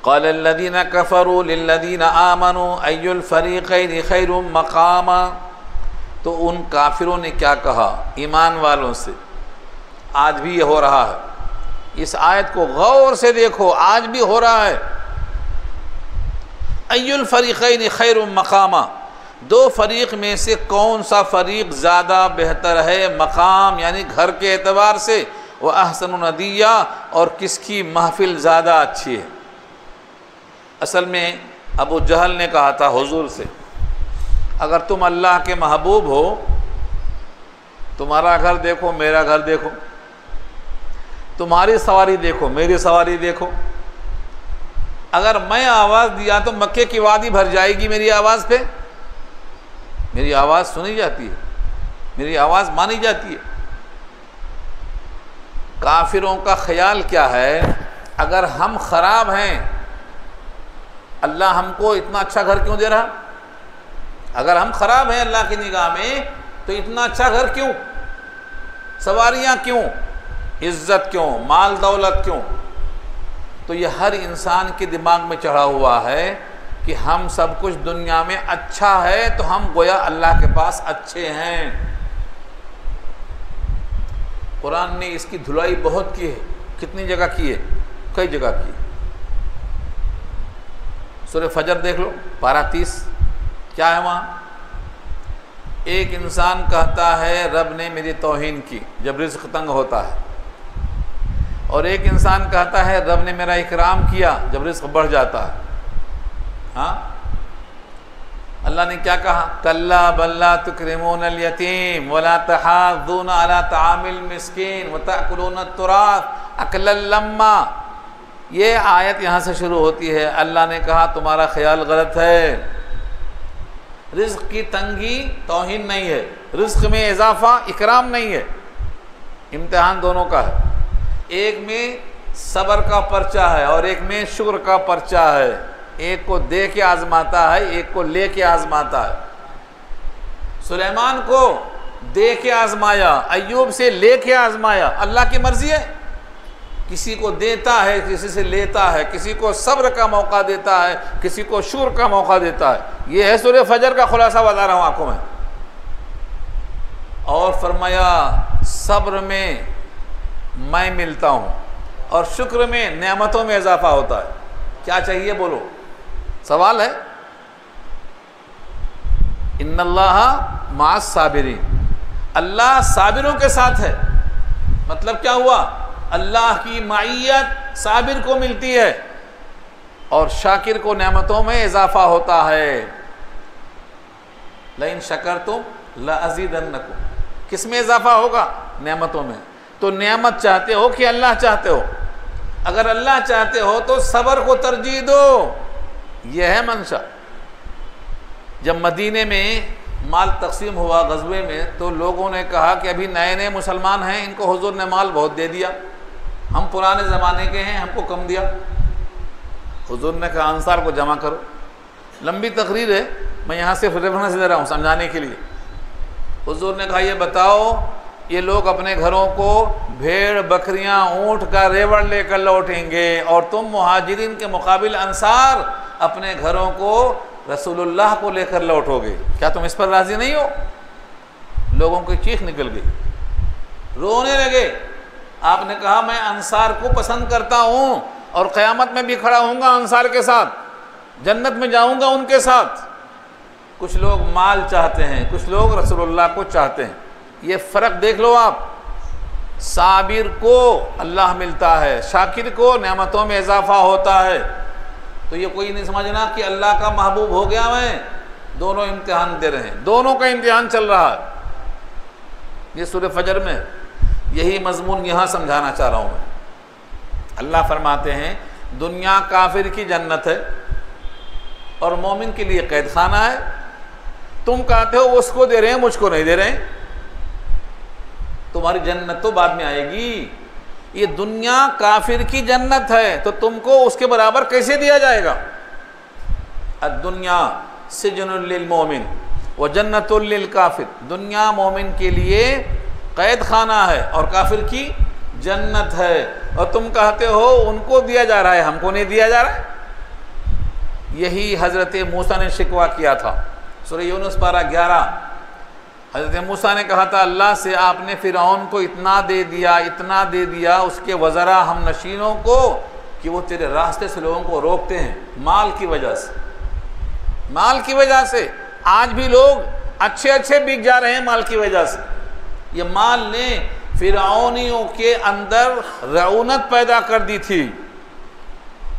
قال الذين كفروا للذين آمنوا أي الفريقين خير مقاما، تو ان کافروں نے کیا کہا ایمان والوں سے؟ آج بھی یہ ہو رہا ہے، اس آیت کو غور سے دیکھو، آج بھی ہو رہا ہے۔ ای الفریقین خیر مقاما، دو فریق میں سے کون سا فریق زیادہ بہتر ہے مقام یعنی گھر کے اعتبار سے، وہ احسن ندیہ، اور کس کی محفل زیادہ اچھی ہے۔ اصل میں ابو جہل نے کہا تھا حضور سے، اگر تم اللہ کے محبوب ہو، تمہارا گھر دیکھو میرا گھر دیکھو، تمہاری سواری دیکھو میری سواری دیکھو، اگر میں آواز دیا تو مکے کی وادی بھر جائے گی میری آواز پہ، میری آواز سنی جاتی ہے، میری آواز مانی جاتی ہے۔ کافروں کا خیال کیا ہے، اگر ہم خراب ہیں اللہ ہم کو اتنا اچھا گھر کیوں دے رہا؟ اگر ہم خراب ہیں اللہ کی نگاہ میں تو اتنا اچھا گھر کیوں، سواریاں کیوں، عزت کیوں، مال دولت کیوں؟ تو یہ ہر انسان کے دماغ میں چڑھا ہوا ہے کہ ہم سب کچھ دنیا میں اچھا ہے تو ہم گویا اللہ کے پاس اچھے ہیں۔ قرآن نے اس کی دھلائی بہت کی ہے، کتنی جگہ کی ہے؟ کئی جگہ کی ہے۔ سورہ فجر دیکھ لو، پارہ 30، کیا ہے وہاں؟ ایک انسان کہتا ہے رب نے میری توہین کی جب رزق تنگ ہوتا ہے، اور ایک انسان کہتا ہے رب نے میرا اکرام کیا جب رزق بڑھ جاتا ہے۔ ہاں، اللہ نے کیا کہا؟ کلا بل لا تکرمون الیتیم ولا تحاضون علی طعام المسکین وتأکلون التراث اکلا لما۔ یہ آیت یہاں سے شروع ہوتی ہے۔ اللہ نے کہا تمہارا خیال غلط ہے، رزق کی تنگی توہین نہیں ہے، رزق میں اضافہ اکرام نہیں ہے، امتحان دونوں کا ہے۔ ایک میں صبر کا پرچہ ہے اور ایک میں شکر کا پرچہ ہے، ایک کو دے کے آزماتا ہے ایک کو لے کے آزماتا ہے۔ سلیمان کو دے کے آزمایا، ایوب سے لے کے آزمایا، اللہ کی مرضی ہے، کسی کو دیتا ہے کسی سے لیتا ہے، کسی کو صبر کا موقع دیتا ہے کسی کو شکر کا موقع دیتا ہے۔ یہ ہے سورہ فجر کا خلاصہ بتا رہا ہوں آنکھوں میں۔ اور فرمایا صبر میں میں ملتا ہوں اور شکر میں نعمتوں میں اضافہ ہوتا ہے۔ کیا چاہیے بولو، سوال ہے۔ ان اللہ مع الصابرین، اللہ صابروں کے ساتھ ہے۔ مطلب کیا ہوا؟ اللہ کی معیت صابر کو ملتی ہے اور شاکر کو نعمتوں میں اضافہ ہوتا ہے۔ لئن شکرتم لازیدنکم، کس میں اضافہ ہوگا؟ نعمتوں میں۔ تو نعمت چاہتے ہو کہ اللہ چاہتے ہو؟ اگر اللہ چاہتے ہو تو صبر کو ترجیح دو، یہ ہے منشا۔ جب مدینے میں مال تقسیم ہوا غزوے میں تو لوگوں نے کہا کہ ابھی نئے نئے مسلمان ہیں، ان کو حضور نے مال بہت دے دیا، ہم پرانے زمانے کے ہیں ہم کو کم دیا۔ حضور نے کہا انصار کو جمع کرو۔ لمبی تقریر ہے، میں یہاں صرف ریفرنس دے رہا ہوں سمجھانے کے لیے۔ حضور نے کہا یہ بتاؤ یہ لوگ اپنے گھروں کو بھیڑ بکریاں اونٹ کا ریوڑ لے کر لوٹیں گے اور تم مہاجرین کے مقابل انصار اپنے گھروں کو رسول اللہ کو لے کر لوٹو گے، کیا تم اس پر راضی نہیں ہو؟ لوگوں کی چیخ نکل گئی، رونے لگے۔ آپ نے کہا میں انصار کو پسند کرتا ہوں اور قیامت میں بھی کھڑا ہوں گا انصار کے ساتھ، جنت میں جاؤں گا ان کے ساتھ۔ کچھ لوگ مال چاہتے ہیں، کچھ لوگ رسول اللہ کو چاہتے ہیں۔ یہ فرق دیکھ لو آپ۔ صابر کو اللہ ملتا ہے، شاکر کو نعمتوں میں اضافہ ہوتا ہے۔ تو یہ کوئی نہیں سمجھنا کہ اللہ کا محبوب ہو گیا میں، دونوں امتحان دے رہے ہیں، دونوں کا امتحان چل رہا ہے۔ یہ سورہ فجر میں یہی مضمون یہاں سمجھانا چاہ رہا ہوں میں۔ اللہ فرماتے ہیں دنیا کافر کی جنت ہے اور مومن کے لیے قید خانہ ہے۔ تم کہتے ہو اس کو دے رہے ہیں مجھ کو نہیں دے رہے ہیں، تمہاری جنت تو بعد میں آئے گی۔ یہ دنیا کافر کی جنت ہے تو تم کو اس کے برابر کیسے دیا جائے گا؟ الدنیا سجن للمومن وجنت للکافر، دنیا مومن کے لیے قید خانہ ہے اور کافر کی جنت ہے، اور تم کہتے ہو ان کو دیا جا رہا ہے ہم کو نہیں دیا جا رہا ہے۔ یہی حضرت موسیٰ نے شکوہ کیا تھا، سورہ یونس پارہ 11۔ حضرت موسیٰ نے کہا تھا اللہ سے آپ نے فرعون کو اتنا دے دیا اس کے وزراء ہم نشینوں کو کہ وہ تیرے راستے سے لوگوں کو روکتے ہیں مال کی وجہ سے آج بھی لوگ اچھے بک جا رہے ہیں مال کی وجہ سے۔ یہ مال نے فرعونیوں کے اندر رعونت پیدا کر دی تھی۔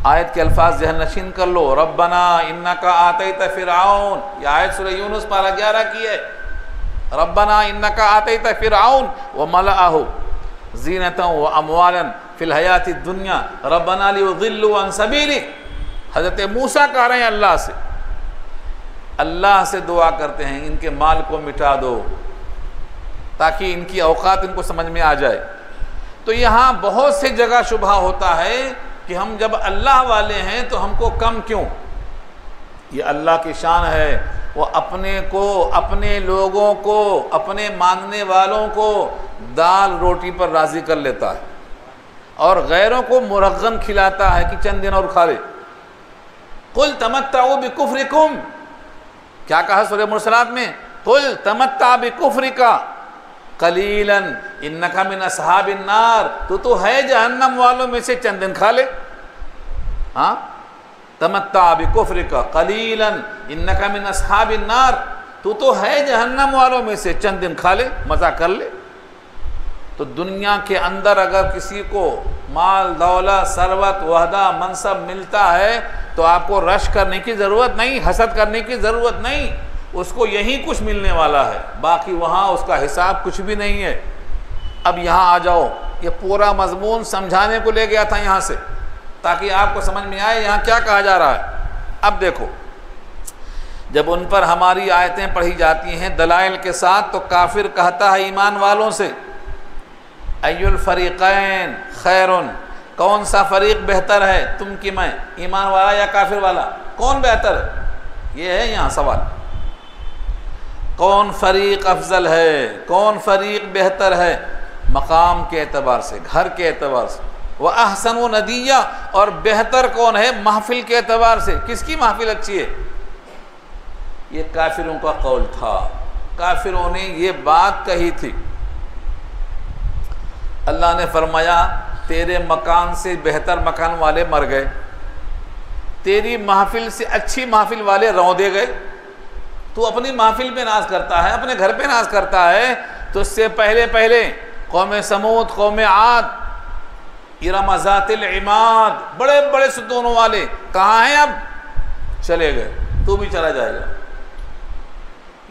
آیت کے الفاظ ذہن نشین کر لو، ربنا انکا آتیت فرعون، یہ آیت سورہ یونس پارہ 11 کی ہے۔ ربنا انکا آتیت فرعون وملأہ زینتا واموالا فی الحیات الدنیا ربنا لیضلوا عن سبیلک۔ حضرت موسیٰ کہہ رہے ہیں اللہ سے دعا کرتے ہیں ان کے مال کو مٹا دو تاکہ ان کی اوقات ان کو سمجھ میں آ جائے۔ تو یہاں بہت سے جگہ شبہ ہوتا ہے کہ ہم جب اللہ والے ہیں تو ہم کو کم کیوں؟ یہ اللہ کی شان ہے، وہ اپنے کو، اپنے لوگوں کو، اپنے ماننے والوں کو دال روٹی پر راضی کر لیتا ہے اور غیروں کو مرغن کھلاتا ہے کہ چند دن اور کھا لے۔ قل تمتعوا بکفرکم، کیا کہا سورہ مرسلات میں؟ قل تمتع بکفرک قلیلا انک من اصحاب النار، تو ہے جہنم والوں میں سے، چند دن کھا لے۔ ہاں، تمتع بکفرک قلیلا انک من اصحاب النار، تو ہے جہنم والوں میں سے، چند دن کھا لے، مزہ کر لے۔ تو دنیا کے اندر اگر کسی کو مال دولت ثروت وحدہ منصب ملتا ہے تو آپ کو رش کرنے کی ضرورت نہیں، حسد کرنے کی ضرورت نہیں، اس کو یہی کچھ ملنے والا ہے، باقی وہاں اس کا حساب کچھ بھی نہیں ہے۔ اب یہاں آ جاؤ، یہ پورا مضمون سمجھانے کو لے گیا تھا یہاں سے تاکہ آپ کو سمجھ میں آئے یہاں کیا کہا جا رہا ہے۔ اب دیکھو، جب ان پر ہماری آیتیں پڑھی جاتی ہیں دلائل کے ساتھ تو کافر کہتا ہے ایمان والوں سے ای الفریقین خیر، کون سا فریق بہتر ہے، تم کی میں، ایمان والا یا کافر والا، کون بہتر ہے؟ یہ ہے یہاں سوال، کون فریق افضل ہے، کون فریق بہتر ہے، مقام کے اعتبار سے، گھر کے اعتبار سے، وَأَحْسَنُ نَدِيًّا، اور بہتر کون ہے محفل کے اعتبار سے، کس کی محفل اچھی ہے؟ یہ کافروں کا قول تھا، کافروں نے یہ بات کہی تھی۔ اللہ نے فرمایا تیرے مکان سے بہتر مکان والے مر گئے، تیری محفل سے اچھی محفل والے روندے گئے، تو اپنی محفل پہ ناز کرتا ہے، اپنے گھر پہ ناز کرتا ہے، تو اس سے پہلے قوم سمود، قوم عاد، ارم ذات العماد، بڑے ستونوں والے کہاں ہیں؟ اب چلے گئے، تو بھی چلا جائے گا۔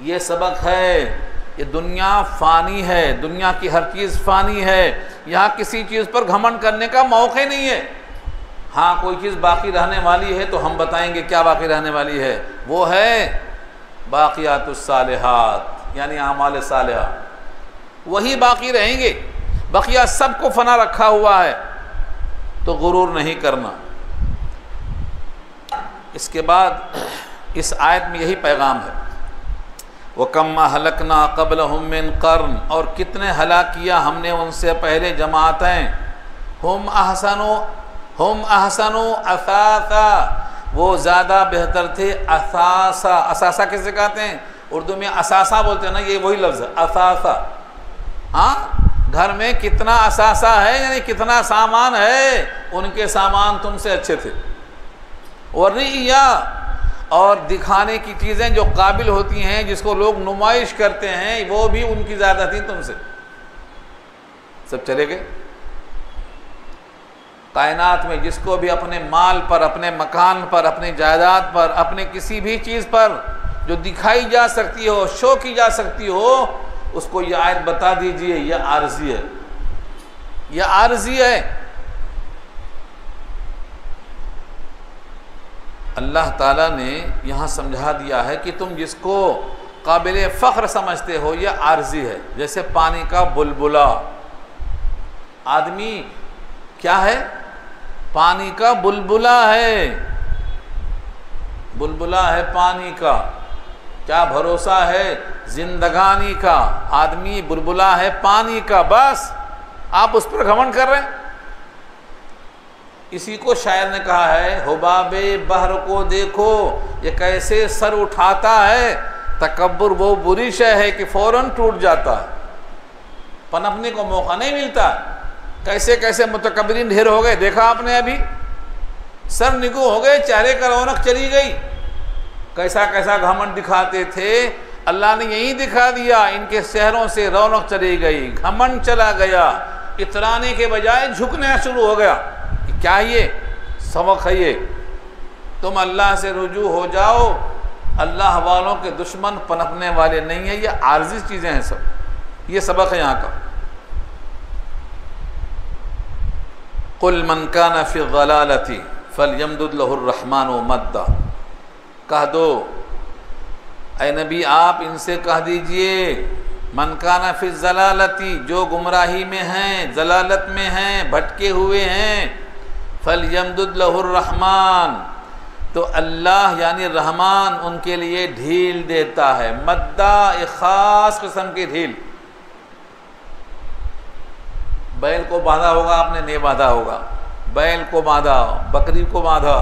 یہ سبق ہے، یہ دنیا فانی ہے، دنیا کی ہر چیز فانی ہے، یہاں کسی چیز پر گھمنڈ کرنے کا موقع نہیں ہے۔ ہاں کوئی چیز باقی رہنے والی ہے تو ہم بتائیں گے کیا باقی رہنے والی ہے، وہ ہے باقیات الصالحات، یعنی اعمال صالحہ، وہی باقی رہیں گے، بقیہ سب کو فنا رکھا ہوا ہے، تو غرور نہیں کرنا۔ اس کے بعد اس آیت میں یہی پیغام ہے، وَكَمَّ أَهْلَكْنَا قَبْلَهُم مِّن قَرْنٍ، اور کتنے ہلاک کیا ہم نے ان سے پہلے جماعتیں، ہم احسنوا اثاثا، وہ زیادہ بہتر تھے، اثاثا کسے کہتے ہیں؟ اردو میں اثاثہ بولتے ہیں نا، یہ وہی لفظ ہے اثاثا۔ ہاں، گھر میں کتنا اثاثہ ہے، یعنی کتنا سامان ہے، ان کے سامان تم سے اچھے تھے۔ وَرِئِيَّا، اور دکھانے کی چیزیں جو قابل ہوتی ہیں، جس کو لوگ نمائش کرتے ہیں، وہ بھی ان کی زیادہ تھیں تم سے، سب چلے گئے۔ کائنات میں جس کو بھی اپنے مال پر، اپنے مکان پر، اپنی جائیداد پر، اپنے کسی بھی چیز پر جو دکھائی جا سکتی ہو، شو کی جا سکتی ہو، اس کو یہ آیت بتا دیجئے یہ عارضی ہے، یہ عارضی ہے۔ اللہ تعالیٰ نے یہاں سمجھا دیا ہے کہ تم جس کو قابل فخر سمجھتے ہو یہ عارضی ہے، جیسے پانی کا بلبلا، آدمی کیا ہے؟ پانی کا بلبلا ہے، بلبلا ہے پانی کا، کیا بھروسہ ہے زندگانی کا، آدمی بلبلا ہے پانی کا، بس آپ اس پر گھمنڈ کر رہے ہیں۔ اسی کو شاعر نے کہا ہے، حباب بحر کو دیکھو یہ کیسے سر اٹھاتا ہے، تکبر وہ بری شے ہے کہ فوراً ٹوٹ جاتا ہے، پنپنے کو موقع نہیں ملتا۔ کیسے کیسے متکبرین ڈھیر ہو گئے، دیکھا آپ نے ابھی، سر نگو ہو گئے، چہرے کا رونق چلی گئی۔ کیسا کیسا گھمنڈ دکھاتے تھے، اللہ نے یہی دکھا دیا، ان کے چہروں سے رونق چلی گئی، گھمنڈ چلا گیا، اترانے کے بجائے جھکنا شروع ہو گیا۔ کیا یہ سبق ہے؟ یہ تم اللہ سے رجوع ہو جاؤ، اللہ والوں کے دشمن پنپنے والے نہیں ہیں، یہ عارضی چیزیں ہیں سب، یہ سبق ہے یہاں کا۔ قُلْ مَنْ كَانَ فِي الضَّلَالَةِ فَلْيَمْدُدْ لَهُ الرَّحْمَنُ مَدًّا، کہہ دو اے نبی آپ ان سے کہہ دیجئے، من کان فی الضلالۃ، جو گمراہی میں ہیں، ضلالت میں ہیں، بھٹکے ہوئے ہیں، فلیمدد لہ الرحمن، تو اللہ یعنی رحمان ان کے لیے ڈھیل دیتا ہے۔ مدہ ایک خاص قسم کی ڈھیل۔ بیل کو باندھا ہوگا آپ نے، نہیں باندھا ہوگا، بیل کو باندھا، بکری کو باندھا،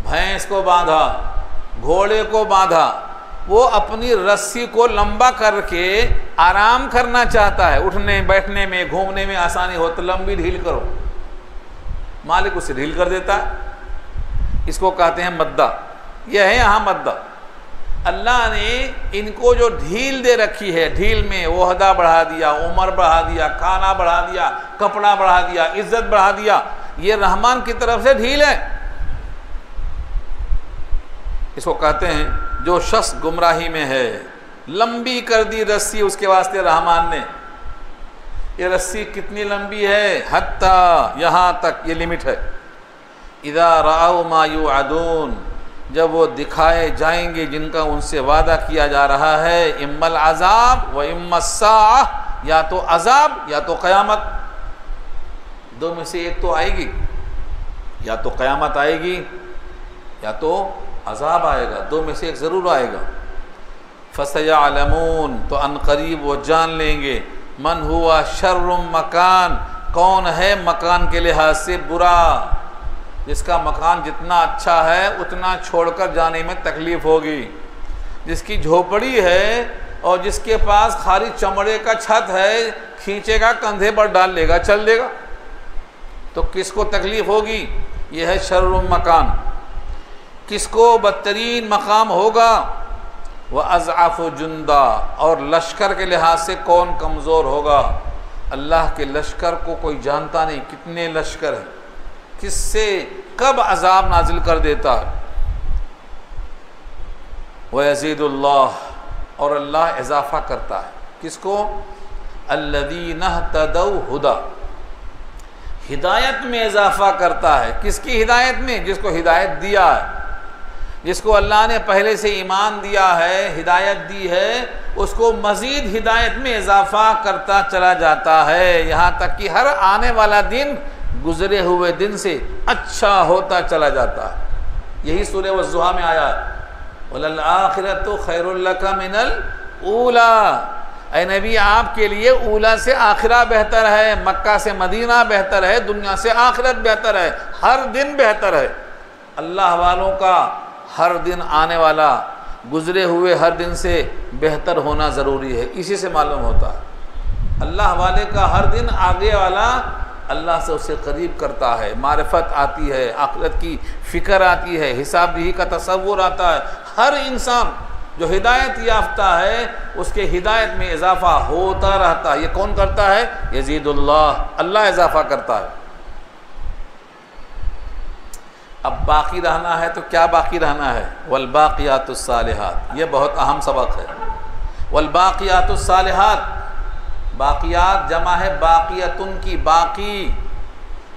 بھینس کو باندھا، گھوڑے کو باندھا، وہ اپنی رسی کو لمبا کر کے آرام کرنا چاہتا ہے، اٹھنے بیٹھنے میں گھومنے میں آسانی ہو تو لمبی ڈھیل کرو، مالک اسے ڈھیل کر دیتا ہے، اس کو کہتے ہیں مدہ۔ یہ ہے یہاں مدہ، اللہ نے ان کو جو ڈھیل دے رکھی ہے، ڈھیل میں عہدہ بڑھا دیا، عمر بڑھا دیا، کھانا بڑھا دیا، کپڑا بڑھا دیا، عزت بڑھا دیا، یہ رحمان کی طرف سے ڈھیل ہے۔ اس کو کہتے ہیں جو شخص گمراہی میں ہے، لمبی کر دی رسی اس کے واسطے رحمان نے۔ یہ رسی کتنی لمبی ہے؟ حتیٰ، یہاں تک، یہ لمٹ ہے۔ اذا رأوا ما یوعدون، جب وہ دکھائے جائیں گے جن کا ان سے وعدہ کیا جا رہا ہے، اما العذاب و اما الساعہ، یا تو عذاب یا تو قیامت، دو میں سے ایک تو آئے گی، یا تو قیامت آئے گی یا تو عذاب آئے گا، دو میں سے ایک ضرور آئے گا۔ فَسَيَعْلَمُونَ، تو ان قریب وہ جان لیں گے، من ہوا شر مکان، کون ہے مکان کے لحاظ سے برا، جس کا مکان جتنا اچھا ہے اتنا چھوڑ کر جانے میں تکلیف ہوگی، جس کی جھوپڑی ہے اور جس کے پاس خالی چمڑے کا چھت ہے، کھینچے گا کندھے پر ڈال لے گا، چل دے گا، تو کس کو تکلیف ہوگی؟ یہ ہے شر مکان۔ کس کو بدترین مقام ہوگا؟ وَأَضْعَفُ جُنْدًا، اور لشکر کے لحاظ سے کون کمزور ہوگا؟ اللہ کے لشکر کو کوئی جانتا نہیں، کتنے لشکر ہیں، کس سے کب عذاب نازل کر دیتا ہے۔ وَيَزِيدُ اللَّهُ، اور اللہ اضافہ کرتا ہے، کس کو؟ الَّذِينَ اهْتَدَوْا هُدًى، ہدایت میں اضافہ کرتا ہے۔ کس کی ہدایت میں؟ جس کو ہدایت دیا ہے، جس کو اللہ نے پہلے سے ایمان دیا ہے، ہدایت دی ہے، اس کو مزید ہدایت میں اضافہ کرتا چلا جاتا ہے، یہاں تک کہ ہر آنے والا دن گزرے ہوئے دن سے اچھا ہوتا چلا جاتا ہے۔ یہی سورہ والضحیٰ میں آیا ہے، وَلَلْآخِرَةُ خَيْرٌ لَكَ مِنَ الْأُولَىٰ، اے نبی آپ کے لیے اولا سے آخرہ بہتر ہے، مکہ سے مدینہ بہتر ہے، دنیا سے آخرت بہتر ہے، ہر دن بہتر ہے۔ اللہ والوں کا ہر دن آنے والا گزرے ہوئے ہر دن سے بہتر ہونا ضروری ہے، اسی سے معلوم ہوتا ہے۔ اللہ والے کا ہر دن آگے والا اللہ سے اسے قریب کرتا ہے، معرفت آتی ہے، آخرت کی فکر آتی ہے، حساب ہی کا تصور آتا ہے۔ ہر انسان جو ہدایت یافتہ ہے اس کے ہدایت میں اضافہ ہوتا رہتا ہے۔ یہ کون کرتا ہے؟ یزید اللہ، اللہ اضافہ کرتا ہے۔ اب باقی رہنا ہے تو کیا باقی رہنا ہے؟ والباقیات الصالحات، یہ بہت اہم سبق ہے۔ والباقیات الصالحات، باقیات جمع ہے باقیتن کی، باقی،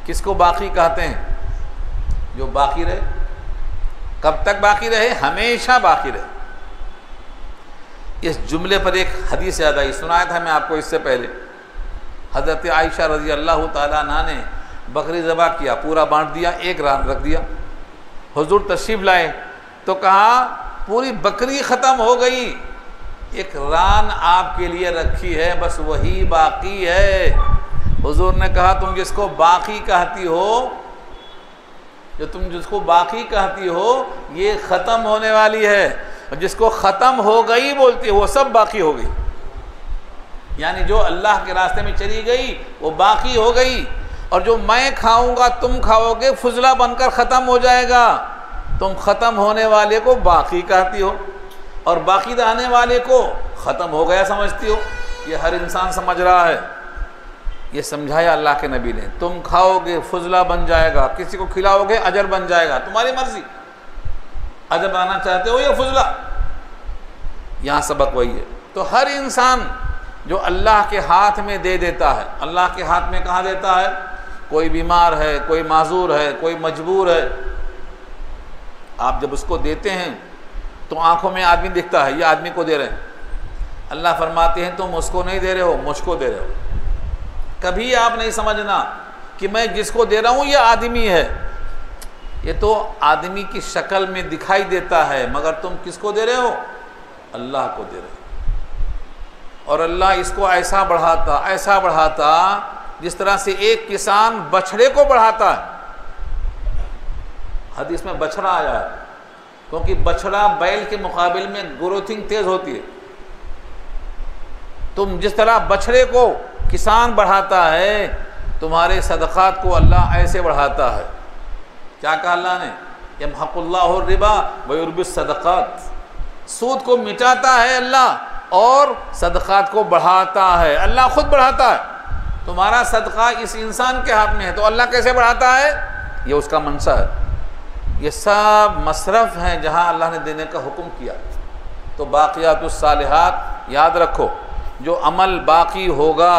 کس کو باقی کہتے ہیں؟ جو باقی رہے۔ کب تک باقی رہے؟ ہمیشہ باقی رہے۔ اس جملے پر ایک حدیث یاد آئی، سنایا تھا میں آپ کو اس سے پہلے۔ حضرت عائشہ رضی اللہ تعالیٰ عنہ نے بکری ذبح کیا، پورا بانٹ دیا، ایک ران رکھ دیا۔ حضور تشریف لائے تو کہا پوری بکری ختم ہو گئی، ایک ران آپ کے لیے رکھی ہے، بس وہی باقی ہے۔ حضور نے کہا تم جس کو باقی کہتی ہو، جو تم جس کو باقی کہتی ہو، یہ ختم ہونے والی ہے، جس کو ختم ہو گئی بولتی ہے وہ سب باقی ہو گئی، یعنی جو اللہ کے راستے میں چلی گئی وہ باقی ہو گئی، اور جو میں کھاؤں گا تم کھاؤ گے فضلہ بن کر ختم ہو جائے گا۔ تم ختم ہونے والے کو باقی کہتی ہو اور باقی رہنے والے کو ختم ہو گیا سمجھتی ہو۔ یہ ہر انسان سمجھ رہا ہے، یہ سمجھایا اللہ کے نبی نے۔ تم کھاؤ گے فضلہ بن جائے گا، کسی کو کھلاؤ گے اجر بن جائے گا، تمہاری مرضی، اجر بنانا چاہتے ہو یا فضلہ۔ یہاں سبق وہی ہے۔ تو ہر انسان جو اللہ کے ہاتھ میں دے دیتا ہے، اللہ کے ہاتھ میں کہاں دیتا ہے؟ کوئی بیمار ہے، کوئی معذور ہے، کوئی مجبور ہے، آپ جب اس کو دیتے ہیں تو آنکھوں میں آدمی دکھتا ہے، یہ آدمی کو دے رہے ہیں۔ اللہ فرماتے ہیں تم اس کو نہیں دے رہے ہو، مجھ کو دے رہے ہو۔ کبھی آپ نہیں سمجھنا کہ میں جس کو دے رہا ہوں یہ آدمی ہے، یہ تو آدمی کی شکل میں دکھائی دیتا ہے، مگر تم کس کو دے رہے ہو؟ اللہ کو دے رہے ہو۔ اور اللہ اس کو ایسا بڑھاتا جس طرح سے ایک کسان بچھڑے کو بڑھاتا ہے۔ حدیث میں بچھڑا آیا ہے، کیونکہ بچھڑا بیل کے مقابل میں گروتھنگ تیز ہوتی ہے۔ تم جس طرح بچھڑے کو کسان بڑھاتا ہے، تمہارے صدقات کو اللہ ایسے بڑھاتا ہے۔ کیا کہا اللہ نے؟ یمحق اللہ الربا ویربی الصدقات، سود کو مٹاتا ہے اللہ اور صدقات کو بڑھاتا ہے۔ اللہ خود بڑھاتا ہے، تمہارا صدقہ اس انسان کے ہاتھ میں ہے، تو اللہ کیسے بڑھاتا ہے؟ یہ اس کا منشا ہے۔ یہ سب مصرف ہیں جہاں اللہ نے دینے کا حکم کیا۔ تو باقیات الصالحات یاد رکھو، جو عمل باقی ہوگا،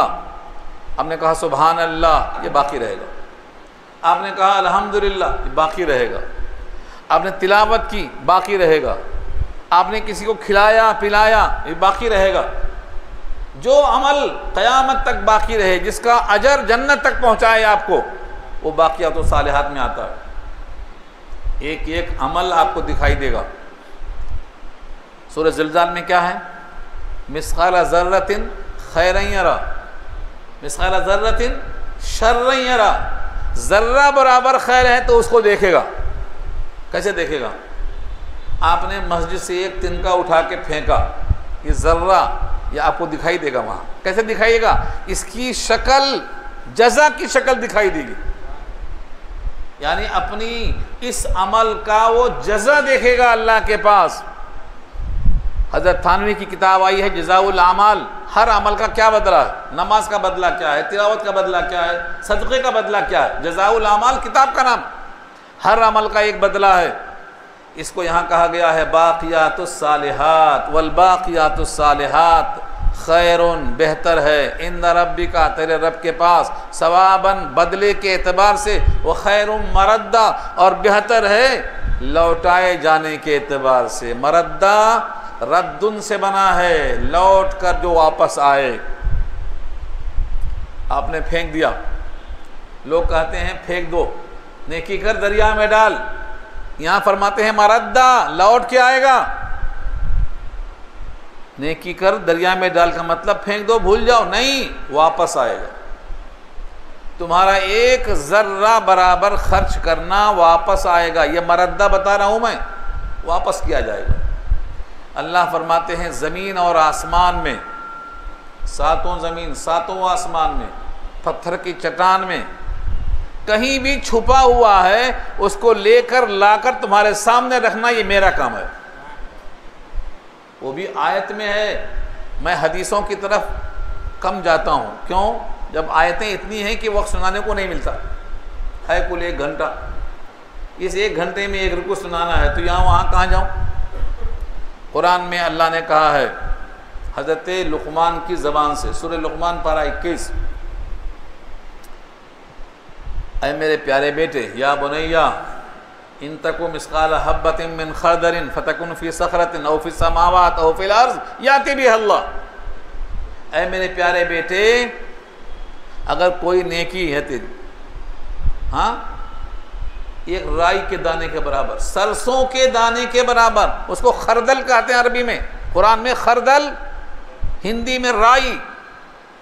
آپ نے کہا سبحان اللہ، یہ باقی رہے گا۔ آپ نے کہا الحمدللہ، یہ باقی رہے گا۔ آپ نے تلاوت کی، باقی رہے گا۔ آپ نے کسی کو کھلایا پلایا، یہ باقی رہے گا۔ جو عمل قیامت تک باقی رہے، جس کا اجر جنت تک پہنچائے آپ کو، وہ باقیات الصالحات میں آتا ہے۔ ایک ایک عمل آپ کو دکھائی دے گا۔ سورہ زلزال میں کیا ہے؟ مثقال ذرۃ خیرا یرا مثقال ذرۃ شرا یرا، ذرہ برابر خیر ہے تو اس کو دیکھے گا۔ کیسے دیکھے گا؟ آپ نے مسجد سے ایک تنکا اٹھا کے پھینکا، یہ ذرہ یہ آپ کو دکھائی دے گا وہاں۔ کیسے دکھائیے گا؟ اس کی شکل جزا کی شکل دکھائی دے گی، یعنی اپنی اس عمل کا وہ جزا دیکھے گا اللہ کے پاس۔ حضرت تھانوی کی کتاب آئی ہے جزاء الاعمال، ہر عمل کا کیا بدلہ ہے، نماز کا بدلہ کیا ہے، تلاوت کا بدلہ کیا ہے، صدقے کا بدلہ کیا ہے۔ جزاء الاعمال کتاب کا نام، ہر عمل کا ایک بدلہ ہے۔ اس کو یہاں کہا گیا ہے باقیات الصالحات، والباقیات الصالحات خیرن، بہتر ہے، عند ربک، تیرے رب کے پاس، ثواباً، بدلے کے اعتبار سے، وہ خیر مردہ، اور بہتر ہے لوٹائے جانے کے اعتبار سے۔ مردہ ردن سے بنا ہے، لوٹ کر جو واپس آئے۔ آپ نے پھینک دیا، لوگ کہتے ہیں پھینک دو، نیکی کر دریا میں ڈال، یہاں فرماتے ہیں مردہ، لوٹ کے آئے گا۔ نیکی کر دریا میں ڈال کا مطلب پھینک دو بھول جاؤ نہیں، واپس آئے گا۔ تمہارا ایک ذرہ برابر خرچ کرنا واپس آئے گا، یہ مردہ بتا رہا ہوں میں، واپس کیا جائے گا۔ اللہ فرماتے ہیں زمین اور آسمان میں، ساتوں زمین ساتوں آسمان میں، پتھر کی چٹان میں کہیں بھی چھپا ہوا ہے، اس کو لے کر لا کر تمہارے سامنے رکھنا، یہ میرا کام ہے۔ وہ بھی آیت میں ہے۔ میں حدیثوں کی طرف کم جاتا ہوں، کیوں؟ جب آیتیں اتنی ہیں کہ وقت سنانے کو نہیں ملتا ہے، کل 1 گھنٹہ، اس 1 گھنٹے میں 1 رکوع سنانا ہے، تو یہاں وہاں کہاں جاؤں؟ قرآن میں اللہ نے کہا ہے حضرت لقمان کی زبان سے، سورہ لقمان پارہ 21، اے میرے پیارے بیٹے، یا بنیا ان تکو مثقال حبۃ من خردل فتکن فی صخرۃ او فی السماوات او فی الارض یاتی بہ اللہ۔ اے میرے پیارے بیٹے، اگر کوئی نیکی ہے تیری، ہاں، ایک رائی کے دانے کے برابر، سرسوں کے دانے کے برابر، اس کو خردل کہتے ہیں عربی میں، قرآن میں خردل، ہندی میں رائی،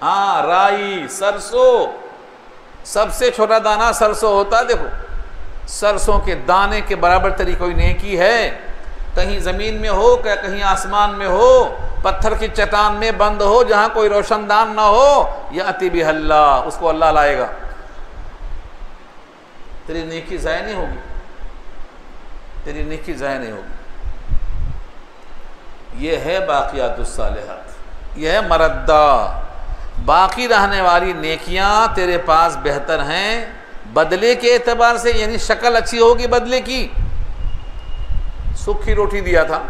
ہاں رائی، سرسوں، سب سے چھوٹا دانہ سرسوں ہوتا ہے۔ دیکھو، سرسوں کے دانے کے برابر تیری کوئی نیکی ہے، کہیں زمین میں ہو کہ کہیں آسمان میں ہو، پتھر کی چٹان میں بند ہو جہاں کوئی روشن دان نہ ہو، یأتی بہ اللہ، اس کو اللہ لائے گا، تیری نیکی ضائع نہیں ہوگی، تیری نیکی ضائع نہیں ہوگی۔ یہ ہے باقیات الصالحات، یہ ہے مردہ، باقی رہنے والی نیکیاں تیرے پاس بہتر ہیں بدلے کے اعتبار سے، یعنی شکل اچھی ہوگی بدلے کی۔ سوکھی روٹی دیا تھا،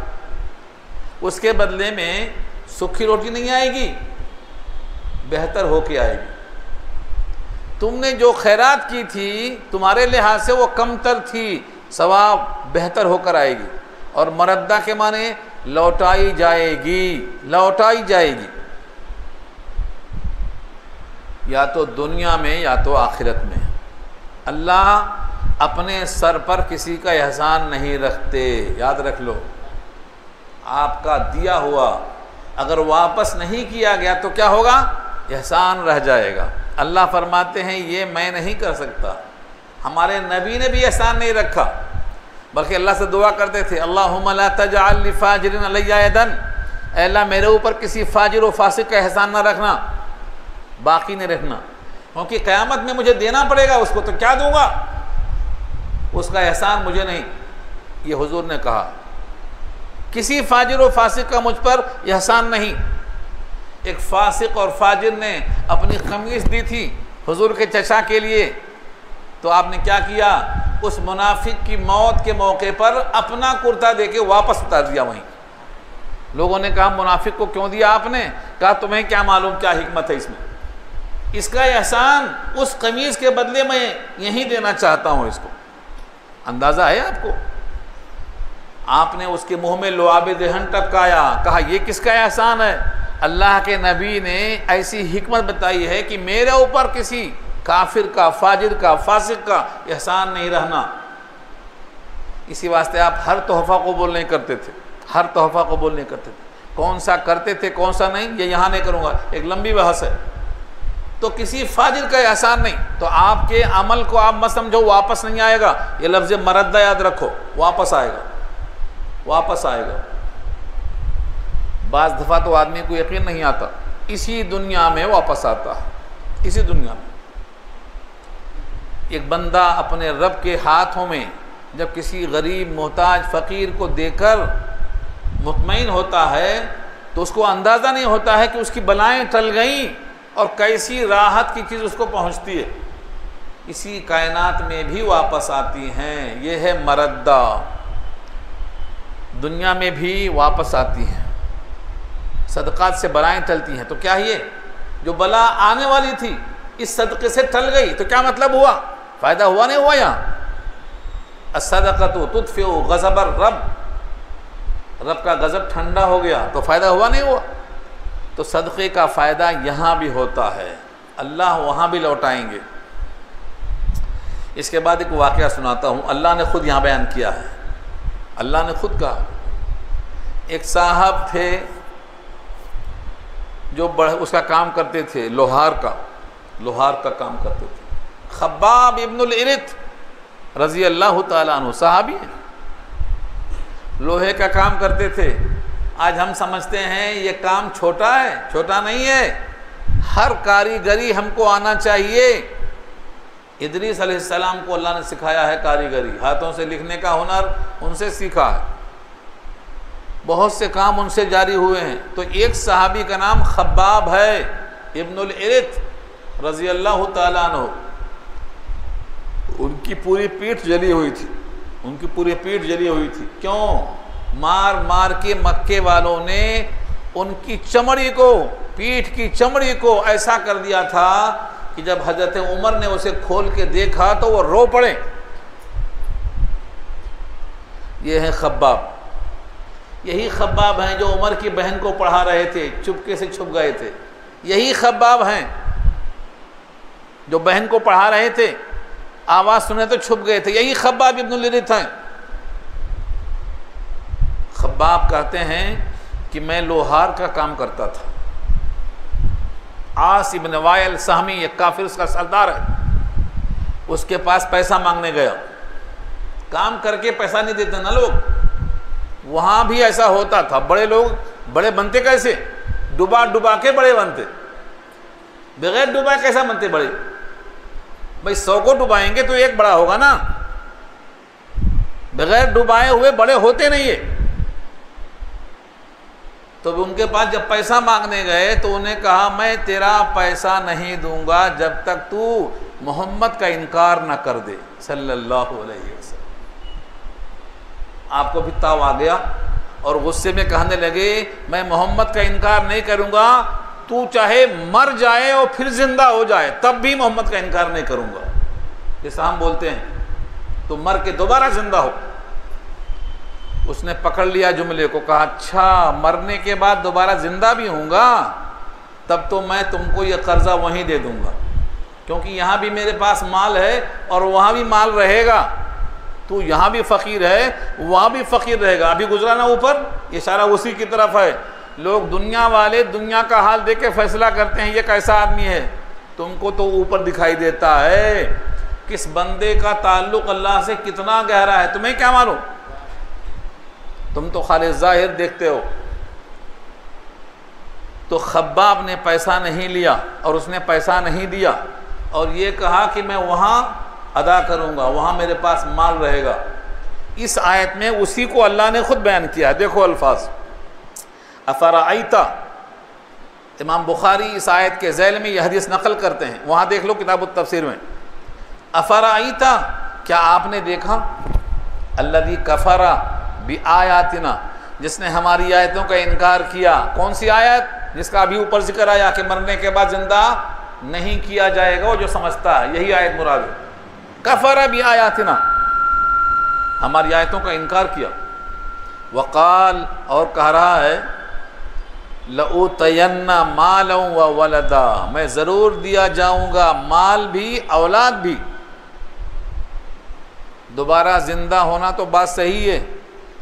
اس کے بدلے میں سوکھی روٹی نہیں آئے گی، بہتر ہو کے آئے گی۔ تم نے جو خیرات کی تھی تمہارے لحاظ سے وہ کم تر تھی، ثواب بہتر ہو کر آئے گی۔ اور مردہ کے معنی لوٹائی جائے گی، لوٹائی جائے گی، یا تو دنیا میں یا تو آخرت میں۔ اللہ اپنے سر پر کسی کا احسان نہیں رکھتے، یاد رکھ لو۔ آپ کا دیا ہوا اگر واپس نہیں کیا گیا تو کیا ہوگا؟ احسان رہ جائے گا۔ اللہ فرماتے ہیں یہ میں نہیں کر سکتا، ہمارے نبی نے بھی احسان نہیں رکھا، بلکہ اللہ سے دعا کرتے تھے اللہم لا تجعل لفاجر علی یدا، اے اللہ میرے اوپر کسی فاجر و فاسق کا احسان نہ رکھنا، باقی نہیں رکھنا، کیونکہ قیامت میں مجھے دینا پڑے گا اس کو، تو کیا دوں گا؟ اس کا احسان مجھے نہیں۔ یہ حضور نے کہا کسی فاجر و فاسق کا مجھ پر احسان نہیں۔ ایک فاسق اور فاجر نے اپنی قمیص دی تھی حضور کے چچا کے لیے، تو آپ نے کیا کیا؟ اس منافق کی موت کے موقع پر اپنا کرتا دے کے واپس اتار دیا وہیں۔ لوگوں نے کہا منافق کو کیوں دیا آپ نے؟ کہا تمہیں کیا معلوم کیا حکمت ہے اس میں، اس کا احسان اس قمیص کے بدلے میں یہی دینا چاہتا ہوں اس کو۔ اندازہ ہے آپ کو؟ آپ نے اس کے منہ میں لعاب دہن ٹپکایا، کہا یہ کس کا احسان ہے؟ اللہ کے نبی نے ایسی حکمت بتائی ہے کہ میرے اوپر کسی کافر کا، فاجر کا، فاسق کا احسان نہیں رہنا۔ اسی واسطے آپ ہر تحفہ قبول نہیں کرتے تھے، ہر تحفہ قبول نہیں کرتے تھے۔ کون سا کرتے تھے کون سا نہیں، یہ یہاں نہیں کروں گا، ایک لمبی بحث ہے۔ تو کسی فاجر کا احسان نہیں، تو آپ کے عمل کو آپ مت سمجھو واپس نہیں آئے گا، یہ لفظ مردہ یاد رکھو، واپس آئے گا، واپس آئے گا۔ بعض دفعہ تو آدمی کو یقین نہیں آتا، اسی دنیا میں واپس آتا ہے، اسی دنیا میں۔ ایک بندہ اپنے رب کے ہاتھوں میں جب کسی غریب محتاج فقیر کو دے کر مطمئن ہوتا ہے تو اس کو اندازہ نہیں ہوتا ہے کہ اس کی بلائیں ٹل گئیں اور کیسی راحت کی چیز اس کو پہنچتی ہے، اسی کائنات میں بھی واپس آتی ہیں۔ یہ ہے مردہ، دنیا میں بھی واپس آتی ہیں، صدقات سے بلائیں ٹلتی ہیں۔ تو کیا یہ جو بلا آنے والی تھی اس صدقے سے ٹل گئی تو کیا مطلب ہوا؟ فائدہ ہوا نہیں ہوا؟ یہاں الصدقۃ تطفئ غضب الرب، رب کا غضب ٹھنڈا ہو گیا تو فائدہ ہوا نہیں ہوا؟ تو صدقے کا فائدہ یہاں بھی ہوتا ہے، اللہ وہاں بھی لوٹائیں گے۔ اس کے بعد ایک واقعہ سناتا ہوں، اللہ نے خود یہاں بیان کیا ہے، اللہ نے خود کہا۔ ایک صاحب تھے جو اس کا کام کرتے تھے، لوہار کا کام کرتے تھے، خباب ابن الارت رضی اللہ تعالیٰ عنہ، صحابی ہیں، لوہے کا کام کرتے تھے۔ آج ہم سمجھتے ہیں یہ کام چھوٹا ہے، چھوٹا نہیں ہے، ہر کاریگری ہم کو آنا چاہیے۔ ادریس علیہ السلام کو اللہ نے سکھایا ہے کاریگری، ہاتھوں سے لکھنے کا ہنر ان سے سیکھا ہے، بہت سے کام ان سے جاری ہوئے ہیں۔ تو ایک صحابی کا نام خباب ہے ابن الارت رضی اللہ تعالیٰ عنہ، ان کی پوری پیٹھ جلی ہوئی تھی، ان کی پوری پیٹھ جلی ہوئی تھی۔ کیوں؟ مار مار کے مکے والوں نے ان کی چمڑی کو، پیٹھ کی چمڑی کو ایسا کر دیا تھا کہ جب حضرت عمر نے اسے کھول کے دیکھا تو وہ رو پڑے۔ یہ ہے خباب، یہی خباب ہیں جو عمر کی بہن کو پڑھا رہے تھے، چپکے سے چھپ گئے تھے، یہی خباب ہیں جو بہن کو پڑھا رہے تھے، آواز سنے تو چھپ گئے تھے، یہی خباب ابن الارت ہیں۔ خباب کہتے ہیں کہ میں لوہار کا کام کرتا تھا، عاص ابن وائل سہمی ایک کافر اس کا سردار ہے، اس کے پاس پیسہ مانگنے گیا، کام کر کے پیسہ نہیں دیتے نا لوگ، وہاں بھی ایسا ہوتا تھا. بڑے لوگ بڑے بنتے کیسے؟ ڈبا ڈبا کے بڑے بنتے. بغیر ڈبائے کیسا بنتے بڑے؟ بھائی 100 کو ڈبائیں گے تو ایک بڑا ہوگا نا. بغیر ڈبائے ہوئے بڑے ہوتے نہیں ہے. تو ان کے پاس جب پیسہ مانگنے گئے تو انہیں کہا میں تیرا پیسہ نہیں دوں گا جب تک تو محمد کا انکار نہ کر دے صلی اللہ علیہ وسلم. آپ کو بھی تاؤ آ گیا اور غصے میں کہنے لگے میں محمد کا انکار نہیں کروں گا, تو چاہے مر جائے اور پھر زندہ ہو جائے تب بھی محمد کا انکار نہیں کروں گا. جیسا ہم بولتے ہیں تو مر کے دوبارہ زندہ ہو. اس نے پکڑ لیا جملے کو, کہا اچھا مرنے کے بعد دوبارہ زندہ بھی ہوں گا, تب تو میں تم کو یہ قرضہ وہیں دے دوں گا, کیونکہ یہاں بھی میرے پاس مال ہے اور وہاں بھی مال رہے گا. تو یہاں بھی فقیر ہے وہاں بھی فقیر رہے گا. ابھی گزرا نا اوپر, اشارہ اسی کی طرف ہے. لوگ دنیا والے دنیا کا حال دیکھ کے فیصلہ کرتے ہیں یہ کیسا آدمی ہے. تم کو تو اوپر دکھائی دیتا ہے کس بندے کا تعلق اللہ سے کتنا گہرا ہے. تمہیں کیا معلوم؟ تم تو خالی ظاہر دیکھتے ہو. تو خباب نے پیسہ نہیں لیا اور اس نے پیسہ نہیں دیا اور یہ کہا کہ میں وہاں ادا کروں گا, وہاں میرے پاس مال رہے گا. اس آیت میں اسی کو اللہ نے خود بیان کیا. دیکھو الفاظ, افرائیت. امام بخاری اس آیت کے ذیل میں یہ حدیث نقل کرتے ہیں, وہاں دیکھ لو کتاب التفسیر میں. افرائیت, کیا آپ نے دیکھا, الذی کفر بآیاتنا, جس نے ہماری آیتوں کا انکار کیا. کون سی آیت؟ جس کا ابھی اوپر ذکر آیا کہ مرنے کے بعد زندہ نہیں کیا جائے گا, وہ جو سمجھتا ہے یہی آیت مراد ہے. کفر بآیاتنا, ہماری آیتوں کا انکار کیا. وقال, اور کہہ رہا ہے لأوتین مالا وولدا, میں ضرور دیا جاؤں گا مال بھی اولاد بھی. دوبارہ زندہ ہونا تو بات صحیح ہے,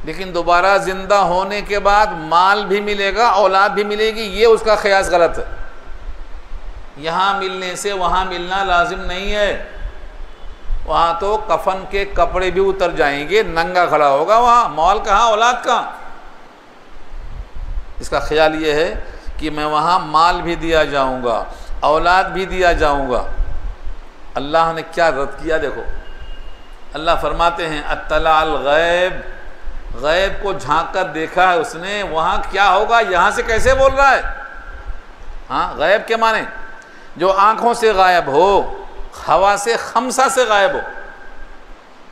لیکن دوبارہ زندہ ہونے کے بعد مال بھی ملے گا اولاد بھی ملے گی, یہ اس کا قیاس غلط ہے. یہاں ملنے سے وہاں ملنا لازم نہیں ہے. وہاں تو کفن کے کپڑے بھی اتر جائیں گے, ننگا کھڑا ہوگا وہاں, مال کہاں اولاد کہاں. اس کا خیال یہ ہے کہ میں وہاں مال بھی دیا جاؤں گا اولاد بھی دیا جاؤں گا. اللہ نے کیا رد کیا دیکھو. اللہ فرماتے ہیں اطلع الغیب, غیب کو جھانک کر دیکھا ہے اس نے, وہاں کیا ہوگا یہاں سے کیسے بول رہا ہے. ہاں, غیب کے معنی جو آنکھوں سے غائب ہو, حواس خمسہ سے غائب ہو.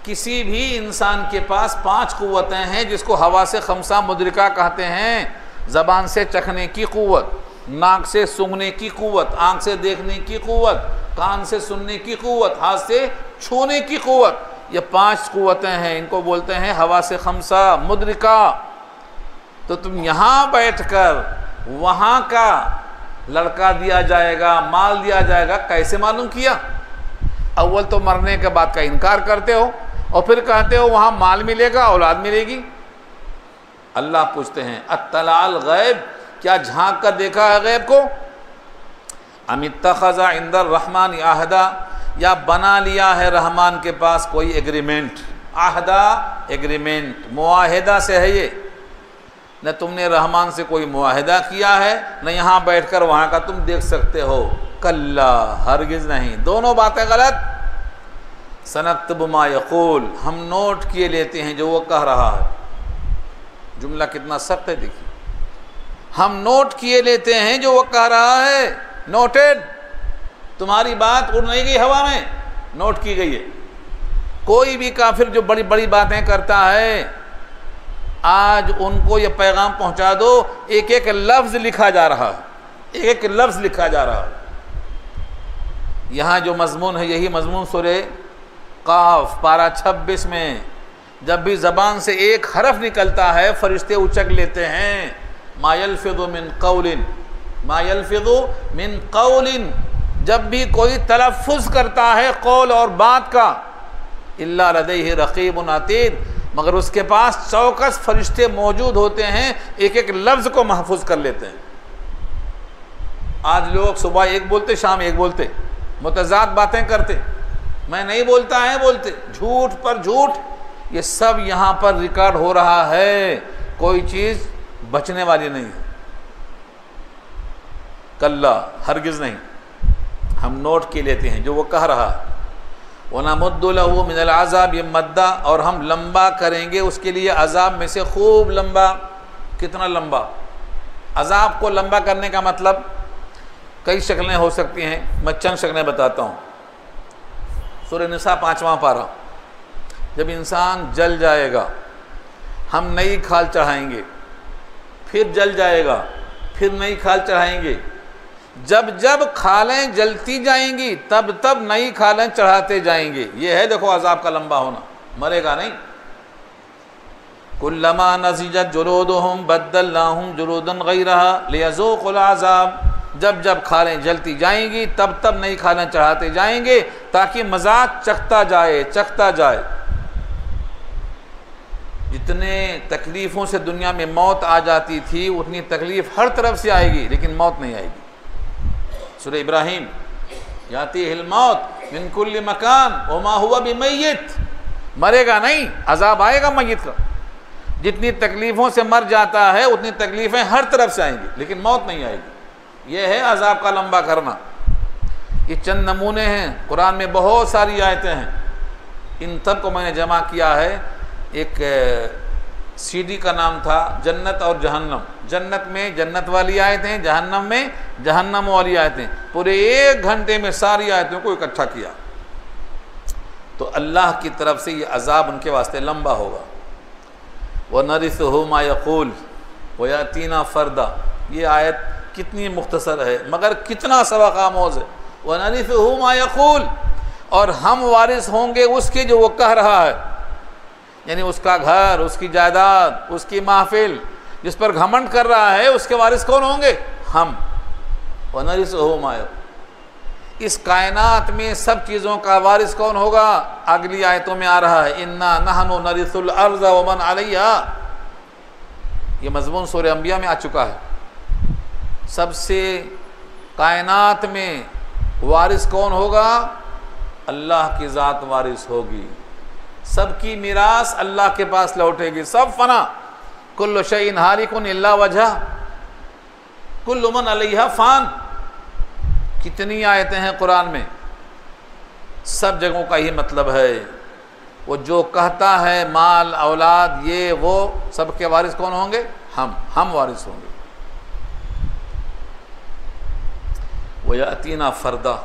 کسی بھی انسان کے پاس 5 قوتیں ہیں جس کو حواس خمسہ مدرکہ کہتے ہیں. زبان سے چکھنے کی قوت, ناک سے سونگھنے کی قوت, آنکھ سے دیکھنے کی قوت, کان سے سننے کی قوت, ہاتھ سے چھونے کی قوت. یہ 5 قوتیں ہیں, ان کو بولتے ہیں حواس خمسہ مدرکہ. تو تم یہاں بیٹھ کر وہاں کا لڑکا دیا جائے گا, مال دیا جائے گا, کیسے معلوم کیا؟ اول تو مرنے کے بعد کا انکار کرتے ہو اور پھر کہتے ہو وہاں مال ملے گا اولاد ملے گی. اللہ پوچھتے ہیں اطلع الغیب, کیا جھانک کر دیکھا ہے غیب کو؟ ام اتخذ عند الرحمن عہدا, یا بنا لیا ہے رحمان کے پاس کوئی ایگریمنٹ. عہدہ ایگریمنٹ, معاہدہ سے ہے یہ. نہ تم نے رحمان سے کوئی معاہدہ کیا ہے, نہ یہاں بیٹھ کر وہاں کا تم دیکھ سکتے ہو. کلا, ہرگز نہیں, دونوں باتیں غلط. سنکتب ما یقول, ہم نوٹ کیے لیتے ہیں جو وہ کہہ رہا ہے. جملہ کتنا سخت ہے دیکھیے. ہم نوٹ کیے لیتے ہیں جو وہ کہہ رہا ہے. نوٹڈ, تمہاری بات اڑ نہیں گئی ہوا میں, نوٹ کی گئی ہے. کوئی بھی کافر جو بڑی بڑی باتیں کرتا ہے, آج ان کو یہ پیغام پہنچا دو, ایک ایک لفظ لکھا جا رہا ہے, ایک ایک لفظ لکھا جا رہا ہے. یہاں جو مضمون ہے یہی مضمون سورہ قاف پارہ 26 میں, جب بھی زبان سے ایک حرف نکلتا ہے فرشتے اچک لیتے ہیں. ما یلفظ من قول, ما یلفظ من قول, جب بھی کوئی تلفظ کرتا ہے قول اور بات کا, الا لدیہ رقیب عتید, مگر اس کے پاس چوکس فرشتے موجود ہوتے ہیں, ایک ایک لفظ کو محفوظ کر لیتے ہیں. آج لوگ صبح ایک بولتے شام ایک بولتے, متضاد باتیں کرتے, میں نہیں بولتا ہے بولتے, جھوٹ پر جھوٹ. یہ سب یہاں پر ریکارڈ ہو رہا ہے. کوئی چیز بچنے والی نہیں ہے، کلا ہرگز نہیں۔ ہم نوٹ کی لیتے ہیں جو وہ کہہ رہا، وَنَمُدُّ لَهُ مِنَ الْعَذَابِ مَدًّا، اور ہم لمبا کریں گے اس کے لیے عذاب میں سے خوب لمبا۔ کتنا لمبا؟ عذاب کو لمبا کرنے کا مطلب کئی شکلیں ہو سکتی ہیں، میں چند شکلیں بتاتا ہوں۔ سورہ نساء 5واں پارہ، جب انسان جل جائے گا ہم نئی کھال چڑھائیں گے، پھر جل جائے گا پھر نئی کھال چڑھائیں گے، جب جب کھالیں جلتی جائیں گی تب تب نئی کھالیں چڑھاتے جائیں گے۔ یہ ہے دیکھو عذاب کا لمبا ہونا، مرے گا نہیں۔ کلما نضجت جلودہم بدلناہم جلودا غیرہا لیذوقوا العذاب، جب جب کھالیں جلتی جائیں گی تب تب نئی کھالیں چڑھاتے جائیں گے تاکہ مذاق چکھتا جائے چکھتا جائے۔ جتنے تکلیفوں سے دنیا میں موت آ جاتی تھی اتنی تکلیف ہر طرف سے آئے گی لیکن موت نہیں آئے گی۔ سورہ ابراہیم، یاتیہ الموت من کل مکان وما ہوا بمیت، مرے گا نہیں، عذاب آئے گا میت کا۔ جتنی تکلیفوں سے مر جاتا ہے اتنی تکلیفیں ہر طرف سے آئیں گی لیکن موت نہیں آئے گی۔ یہ ہے عذاب کا لمبا کرنا۔ یہ چند نمونے ہیں، قرآن میں بہت ساری آیتیں ہیں، ان سب کو میں نے جمع کیا ہے۔ ایک سی ڈی کا نام تھا جنت اور جہنم۔ جنت میں جنت والی آیتیں، جہنم میں جہنم والی آیتیں، پورے 1 گھنٹے میں ساری آیتوں کو اکٹھا کیا۔ تو اللہ کی طرف سے یہ عذاب ان کے واسطے لمبا ہوگا۔ وَنَرِثُهُ مَا يَقُولُ وَيَأْتِينَا فَرْدًا، یہ آیت کتنی مختصر ہے مگر کتنا سبق آموز ہے۔ وَنَرِثُهُ مَا يَقُولُ، اور ہم وارث ہوں گے اس کے جو وہ کہہ رہا ہے، یعنی اس کا گھر، اس کی جائیداد، اس کی محفل جس پر گھمنڈ کر رہا ہے، اس کے وارث کون ہوں گے؟ ہم۔ وَنَرِثُهُ مَا يَقُولُ، اس کائنات میں سب چیزوں کا وارث کون ہوگا؟ اگلی آیتوں میں آ رہا ہے اِنَّا نَحْنُ نَرِثُ الْأَرْضَ وَمَنْ عَلَيْهَا، یہ مضمون سورہ انبیاء میں آ چکا ہے۔ سب سے کائنات میں وارث کون ہوگا؟ اللہ کی ذات وارث ہوگی، سب کی میراث اللہ کے پاس لوٹے گی، سب فنا، کل شیء ہالک الا وجہ، کل من علیہا فان۔ کتنی آیتیں ہیں قرآن میں، سب جگہوں کا ہی مطلب ہے وہ جو کہتا ہے مال اولاد یہ وہ سب کے وارث کون ہوں گے؟ ہم وارث ہوں گے۔ وَيَأْتِينَا فَرْدًا،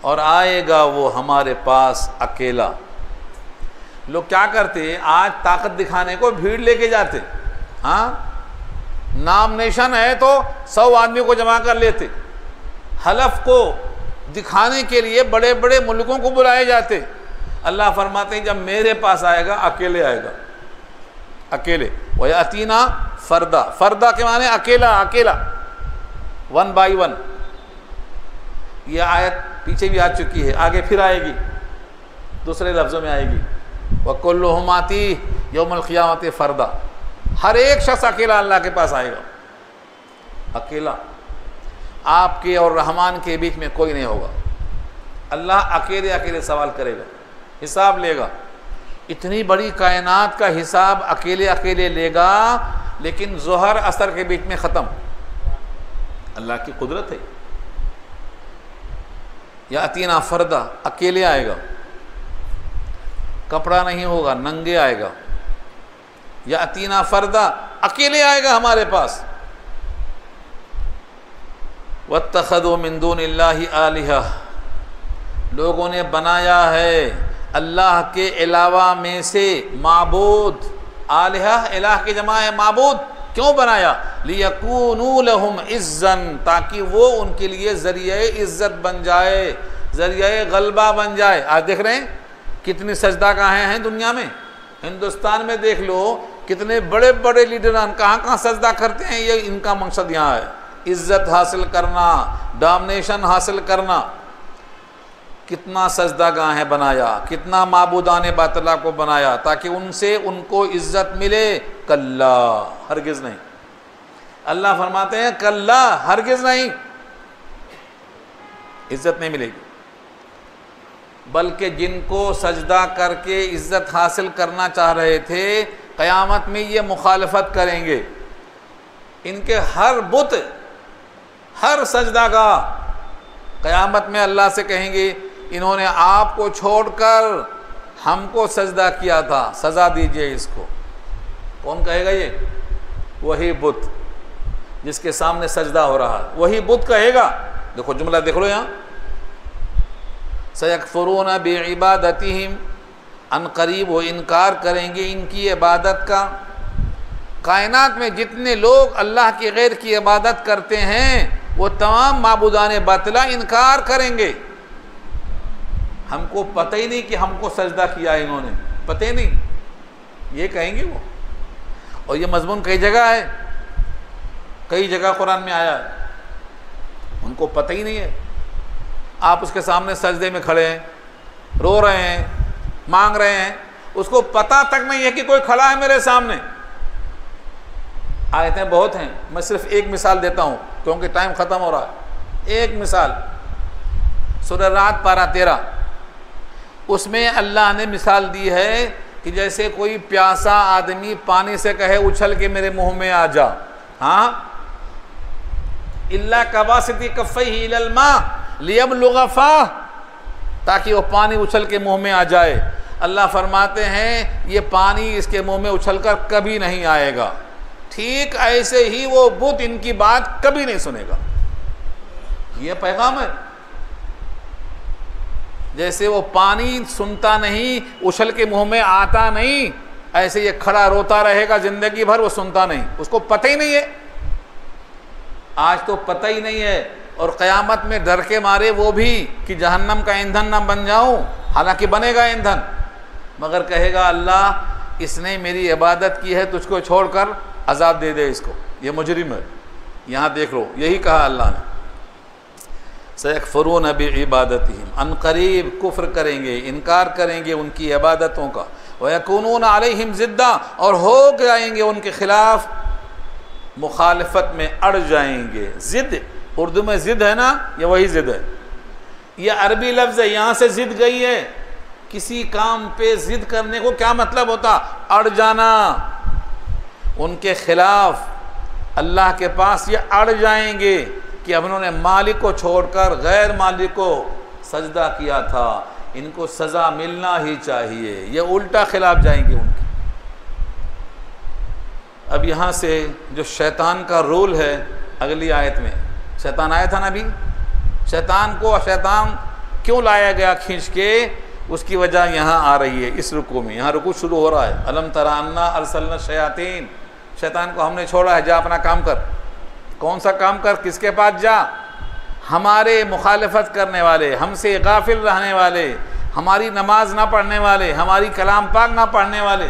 اور آئے گا وہ ہمارے پاس اکیلا۔ لوگ کیا کرتے، آج طاقت دکھانے کو بھیڑ لے کے جاتے، ہاں نامنیشن ہے تو 100 آدمی کو جمع کر لیتے، حلف کو دکھانے کے لیے بڑے بڑے ملکوں کو بلائے جاتے۔ اللہ فرماتے ہیں جب میرے پاس آئے گا اکیلے آئے گا، اکیلے۔ وَيَأْتِينَا فَرْدًا، فردہ کے معنی اکیلا، اکیلا، 1 by 1۔ یہ آیت پیچھے بھی آ چکی ہے، آگے پھر آئے گی، دوسرے لفظوں میں آئے گی، وَكُلُّهُمْ آتِيهِ يَوْمَ الْقِيَامَةِ فَرْدًا، ہر ایک شخص اکیلا اللہ کے پاس آئے گا، اکیلا۔ آپ کے اور رحمان کے بیچ میں کوئی نہیں ہوگا، اللہ اکیلے اکیلے سوال کرے گا، حساب لے گا۔ اتنی بڑی کائنات کا حساب اکیلے اکیلے لے گا، لیکن ظہر عصر کے بیچ میں ختم۔ اللہ کی قدرت ہے۔ یاتینا فردا، اکیلے آئے گا، کپڑا نہیں ہوگا، ننگے آئے گا۔ یاتینا فردا، اکیلے آئے گا ہمارے پاس۔ واتخذوا من دون اللہ آلہہ، لوگوں نے بنایا ہے اللہ کے علاوہ میں سے معبود۔ آلہہ الہ کی جمع ہے معبود۔ کیوں بنایا؟ لیکونوا لہم عزا، تاکہ وہ ان کے لیے ذریعہ عزت بن جائے، ذریعہ غلبہ بن جائے۔ آج دیکھ رہے ہیں کتنی سجدہ گاہیں ہیں دنیا میں، ہندوستان میں دیکھ لو کتنے بڑے بڑے لیڈران کہاں کہاں سجدہ کرتے ہیں، یہ ان کا مقصد یہاں ہے، عزت حاصل کرنا، ڈومینیشن حاصل کرنا۔ کتنا سجدہ گاہیں بنایا، کتنا معبودان باطلہ کو بنایا تاکہ ان سے ان کو عزت ملے۔ کلا، ہرگز نہیں۔ اللہ فرماتے ہیں کلا، ہرگز نہیں، عزت نہیں ملے گی۔ بلکہ جن کو سجدہ کر کے عزت حاصل کرنا چاہ رہے تھے قیامت میں یہ مخالفت کریں گے. ان کے ہر بت، ہر سجدہ گاہ قیامت میں اللہ سے کہیں گے انہوں نے آپ کو چھوڑ کر ہم کو سجدہ کیا تھا، سزا دیجئے اس کو. کون کہے گا یہ؟ وہی بت جس کے سامنے سجدہ ہو رہا ہے، وہی بت کہے گا. دیکھو جملہ دیکھ لو یہاں، سَيَكْفُرُونَ بِعِبَادَتِهِمْ، ان قریب وہ انکار کریں گے ان کی عبادت کا. کائنات میں جتنے لوگ اللہ کی غیر کی عبادت کرتے ہیں وہ تمام معبودان باطلہ انکار کریں گے. ہم کو پتہ ہی نہیں کہ ہم کو سجدہ کیا ہے انہوں نے، پتہ ہی نہیں، یہ کہیں گے وہ. اور یہ مضمون کئی جگہ ہے، کئی جگہ قرآن میں آیا ہے. ان کو پتہ ہی نہیں ہے. آپ اس کے سامنے سجدے میں کھڑے ہیں، رو رہے ہیں، مانگ رہے ہیں، اس کو پتہ تک نہیں ہے کہ کوئی کھڑا ہے میرے سامنے. آیتیں بہت ہیں، میں صرف ایک مثال دیتا ہوں کیونکہ ٹائم ختم ہو رہا ہے. ایک مثال سورہ رعد پارہ 13، اس میں اللہ نے مثال دی ہے کہ جیسے کوئی پیاسا آدمی پانی سے کہے اچھل کے میرے منہ میں آ جا. ہاں، الا کباسط کفیہ الی الماء لیبلغ فاہ، تاکہ وہ پانی اچھل کے منہ میں آ جائے. اللہ فرماتے ہیں یہ پانی اس کے منہ میں اچھل کر کبھی نہیں آئے گا. ٹھیک ایسے ہی وہ بت ان کی بات کبھی نہیں سنے گا. یہ پیغام ہے. جیسے وہ پانی سنتا نہیں، اچھل کے منہ میں آتا نہیں، ایسے یہ کھڑا روتا رہے گا زندگی بھر، وہ سنتا نہیں، اس کو پتہ ہی نہیں ہے. آج تو پتہ ہی نہیں ہے. اور قیامت میں ڈر کے مارے وہ بھی کہ جہنم کا ایندھن نہ بن جاؤں، حالانکہ بنے گا ایندھن، مگر کہے گا اللہ اس نے میری عبادت کی ہے، تجھ کو چھوڑ کر عذاب دے دے اس کو، یہ مجرم ہے. یہاں دیکھ لو، یہی کہا اللہ نے، سَيَكْفُرُونَ بِعِبَادَتِهِمْ، ان قریب کفر کریں گے، انکار کریں گے ان کی عبادتوں کا. وَيَكُونُونَ عَلَيْهِمْ ضِدًّا، اور ہو جائیں گے ان کے خلاف، مخالفت میں اڑ جائیں گے. ضد، اردو میں ضد ہے نا، یہ وہی ضد ہے. یہ عربی لفظ ہے، یہاں سے ضد گئی ہے. کسی کام پہ ضد کرنے کو کیا مطلب ہوتا؟ اڑ جانا. ان کے خلاف اللہ کے پاس یہ اڑ جائیں گے کہ اب انہوں نے مالک کو چھوڑ کر غیر مالک کو سجدہ کیا تھا، ان کو سزا ملنا ہی چاہیے. یہ الٹا خلاف جائیں گے ان کی. اب یہاں سے جو شیطان کا رول ہے اگلی آیت میں، شیطان آیا تھا نا ابھی، شیطان کیوں لایا گیا کھینچ کے، اس کی وجہ یہاں آ رہی ہے اس رکوع میں. یہاں رکوع شروع ہو رہا ہے، الم تر انا ارسلنا الشیاطین، شیطان کو ہم نے چھوڑا ہے، جا اپنا کام کر. کون سا کام کر؟ کس کے پاس جا؟ ہمارے مخالفت کرنے والے، ہم سے غافل رہنے والے، ہماری نماز نہ پڑھنے والے، ہماری کلام پاک نہ پڑھنے والے.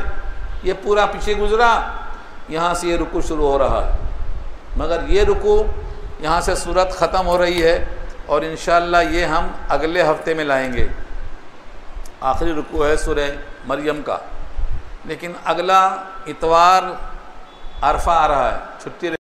یہ پورا پیچھے گزرا، یہاں سے یہ رکوع شروع ہو رہا ہے. مگر یہ رکوع یہاں سے صورت ختم ہو رہی ہے، اور انشاءاللہ یہ ہم اگلے ہفتے میں لائیں گے. آخری رکوع ہے سورہ مریم کا، لیکن اگلا اتوار عرفہ آ رہا ہے، چھٹی